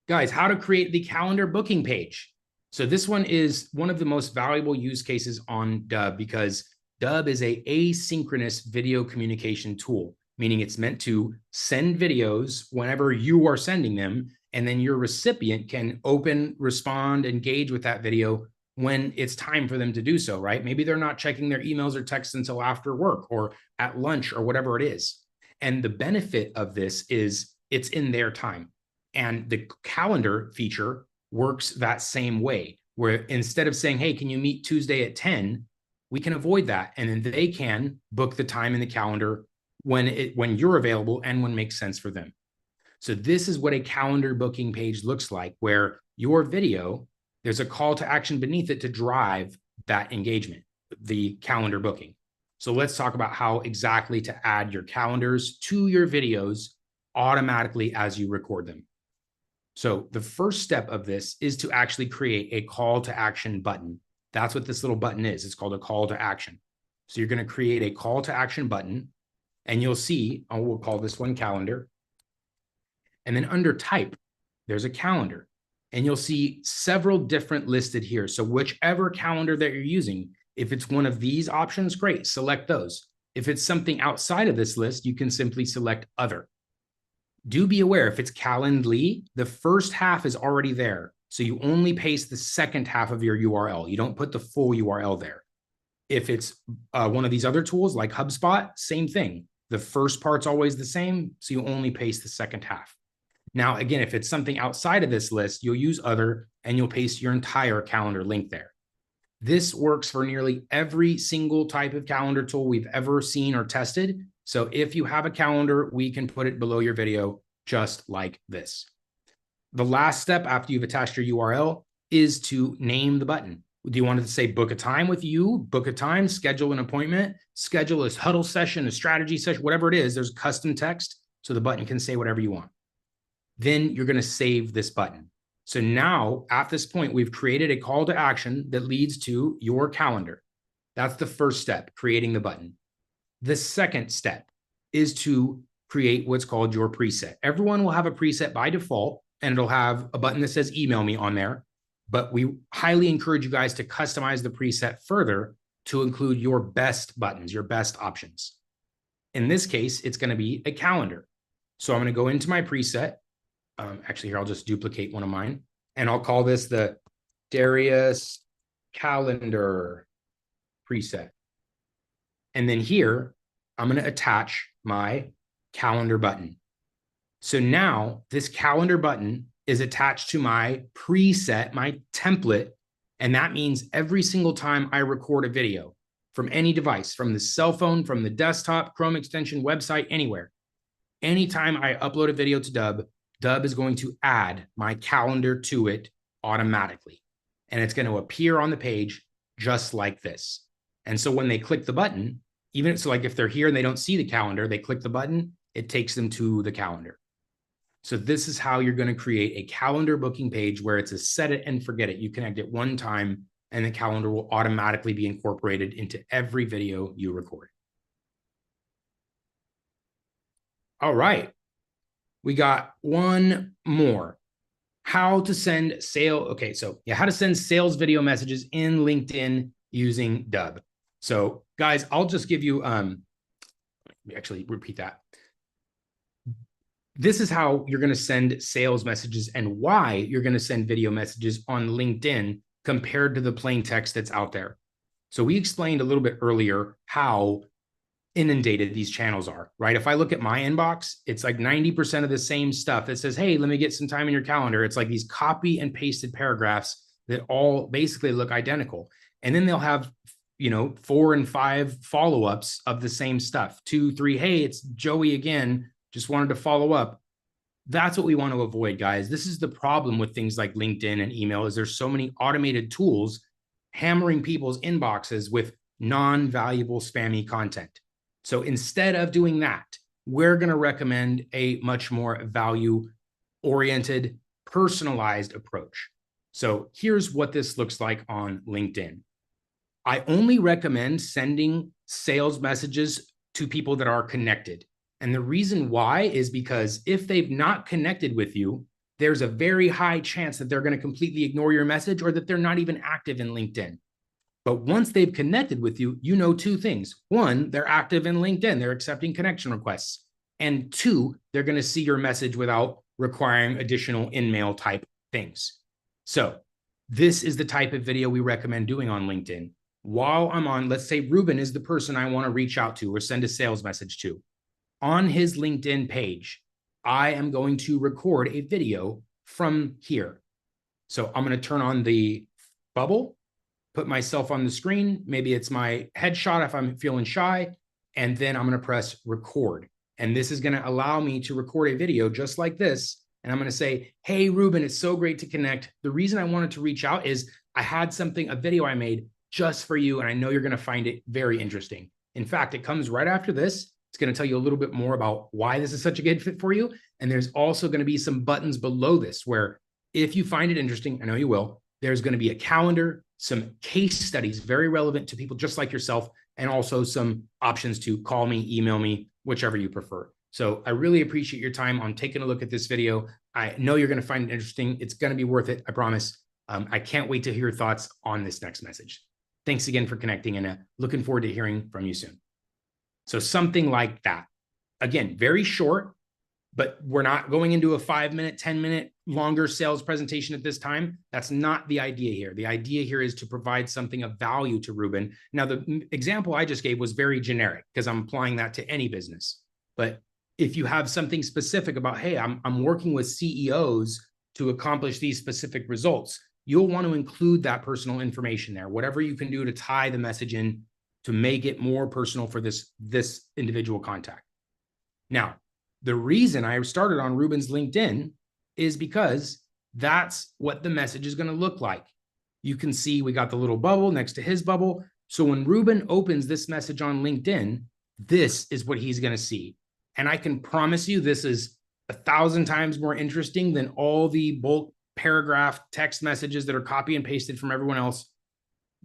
Guys, how to create the calendar booking page. So this one is one of the most valuable use cases on Dubb because Dubb is a asynchronous video communication tool, meaning it's meant to send videos whenever you are sending them, and then your recipient can open, respond, engage with that video when it's time for them to do so, right? Maybe they're not checking their emails or texts until after work or at lunch or whatever it is. And the benefit of this is it's in their time. And the calendar feature works that same way, where instead of saying, hey, can you meet Tuesday at 10, we can avoid that. And then they can book the time in the calendar when you're available and when it makes sense for them. So this is what a calendar booking page looks like, where your video, there's a call to action beneath it to drive that engagement, the calendar booking. So let's talk about how exactly to add your calendars to your videos automatically as you record them. So the first step of this is to actually create a call to action button. That's what this little button is. It's called a call to action. So you're going to create a call to action button, and you'll see, we'll call this one calendar. And then under type, there's a calendar, and you'll see several different listed here. So whichever calendar that you're using, if it's one of these options, great, select those. If it's something outside of this list, you can simply select other. Do be aware, if it's Calendly, the first half is already there. So you only paste the second half of your URL. You don't put the full URL there. If it's one of these other tools like HubSpot, same thing. The first part's always the same, so you only paste the second half. Now, again, if it's something outside of this list, you'll use other and you'll paste your entire calendar link there. This works for nearly every single type of calendar tool we've ever seen or tested. So if you have a calendar, we can put it below your video just like this. The last step after you've attached your URL is to name the button. Do you want it to say book a time with you, book a time, schedule an appointment, schedule a huddle session, a strategy session, whatever it is, there's custom text. So the button can say whatever you want. Then you're going to save this button. So now at this point, we've created a call to action that leads to your calendar. That's the first step, creating the button. The second step is to create what's called your preset. Everyone will have a preset by default, and it'll have a button that says email me on there. But we highly encourage you guys to customize the preset further to include your best buttons, your best options. In this case, it's going to be a calendar. So I'm going to go into my preset. Actually, here, I'll just duplicate one of mine, and I'll call this the Darius calendar preset. And then here, I'm going to attach my calendar button. So now this calendar button is attached to my preset, my template. And that means every single time I record a video from any device, from the cell phone, from the desktop, Chrome extension, website, anywhere, anytime I upload a video to Dubb, Dubb is going to add my calendar to it automatically. And it's going to appear on the page just like this. And so when they click the button, even so, like if they're here and they don't see the calendar, they click the button, it takes them to the calendar. So this is how you're going to create a calendar booking page where it's a set it and forget it. You connect it one time and the calendar will automatically be incorporated into every video you record. All right. We got one more. How to send how to send sales video messages in LinkedIn using Dubb. So guys, I'll just give you, actually repeat that. This is how you're going to send sales messages and why you're going to send video messages on LinkedIn compared to the plain text that's out there. So we explained a little bit earlier how inundated these channels are, right? If I look at my inbox, it's like 90% of the same stuff that says, hey, let me get some time in your calendar. It's like these copy and pasted paragraphs that all basically look identical. And then they'll have, 4 and 5 follow-ups of the same stuff. 2, 3, hey, it's Joey again. Just wanted to follow up. That's what we want to avoid, guys. This is the problem with things like LinkedIn and email is there's so many automated tools hammering people's inboxes with non-valuable spammy content. So instead of doing that, we're going to recommend a much more value-oriented, personalized approach. So here's what this looks like on LinkedIn. I only recommend sending sales messages to people that are connected. And the reason why is because if they've not connected with you, there's a very high chance that they're going to completely ignore your message or that they're not even active in LinkedIn. But once they've connected with you, you know two things. One, they're active in LinkedIn, they're accepting connection requests. And two, they're going to see your message without requiring additional in-mail type things. So this is the type of video we recommend doing on LinkedIn. While I'm on, let's say Ruben is the person I want to reach out to or send a sales message to. On his LinkedIn page, I am going to record a video from here. So I'm going to turn on the bubble, put myself on the screen. Maybe it's my headshot if I'm feeling shy. And then I'm going to press record. And this is going to allow me to record a video just like this. And I'm going to say, hey, Ruben, it's so great to connect. The reason I wanted to reach out is I had a video I made just for you. And I know you're going to find it very interesting. In fact, it comes right after this. It's going to tell you a little bit more about why this is such a good fit for you. And there's also going to be some buttons below this where if you find it interesting, I know you will, there's going to be a calendar, some case studies very relevant to people just like yourself, and also some options to call me, email me, whichever you prefer. So I really appreciate your time on taking a look at this video. I know you're going to find it interesting. It's going to be worth it, I promise. I can't wait to hear your thoughts on this next message. Thanks again for connecting, and looking forward to hearing from you soon. So something like that. Again, very short, but we're not going into a 5-minute, 10-minute longer sales presentation at this time. That's not the idea here. The idea here is to provide something of value to Ruben. Now, the example I just gave was very generic because I'm applying that to any business. But if you have something specific about, hey, I'm working with CEOs to accomplish these specific results, you'll want to include that personal information there. Whatever you can do to tie the message in to make it more personal for this individual contact. Now, the reason I started on Ruben's LinkedIn is because that's what the message is going to look like. You can see we got the little bubble next to his bubble. So when Ruben opens this message on LinkedIn, this is what he's going to see. And I can promise you this is 1,000 times more interesting than all the bulk paragraph text messages that are copy and pasted from everyone else.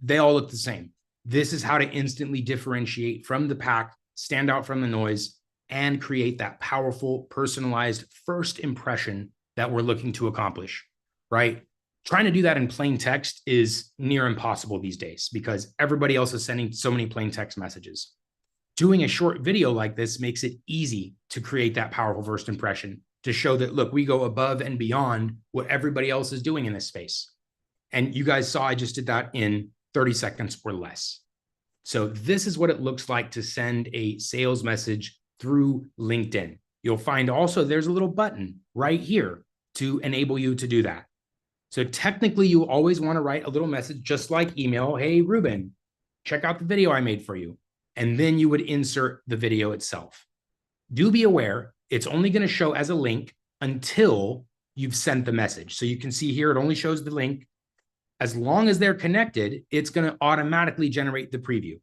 They all look the same. This is how to instantly differentiate from the pack, stand out from the noise, and create that powerful, personalized first impression that we're looking to accomplish, right? Trying to do that in plain text is near impossible these days because everybody else is sending so many plain text messages. Doing a short video like this makes it easy to create that powerful first impression, to show that, look, we go above and beyond what everybody else is doing in this space. And you guys saw I just did that in 30 seconds or less. So this is what it looks like to send a sales message through LinkedIn. You'll find also there's a little button right here to enable you to do that. So technically you always want to write a little message just like email, hey, Ruben, check out the video I made for you. And then you would insert the video itself. Do be aware, it's only going to show as a link until you've sent the message. So you can see here, it only shows the link. As long as they're connected, it's going to automatically generate the preview.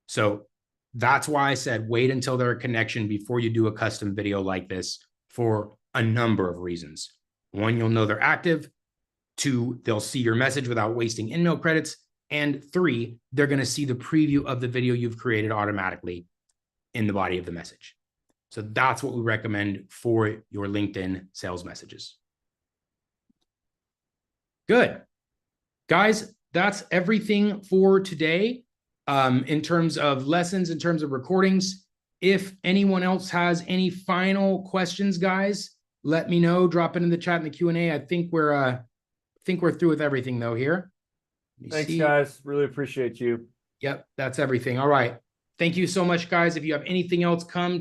So that's why I said wait until they're a connection before you do a custom video like this for a number of reasons. One, you'll know they're active. Two, they'll see your message without wasting in-mail credits. And three, they're going to see the preview of the video you've created automatically in the body of the message. So that's what we recommend for your LinkedIn sales messages. Good. Guys, that's everything for today. In terms of lessons, in terms of recordings. If anyone else has any final questions, guys, let me know. Drop it in the chat in the Q&A. I think we're through with everything though here. Thanks, guys. Really appreciate you. Yep, that's everything. All right. Thank you so much, guys. If you have anything else, come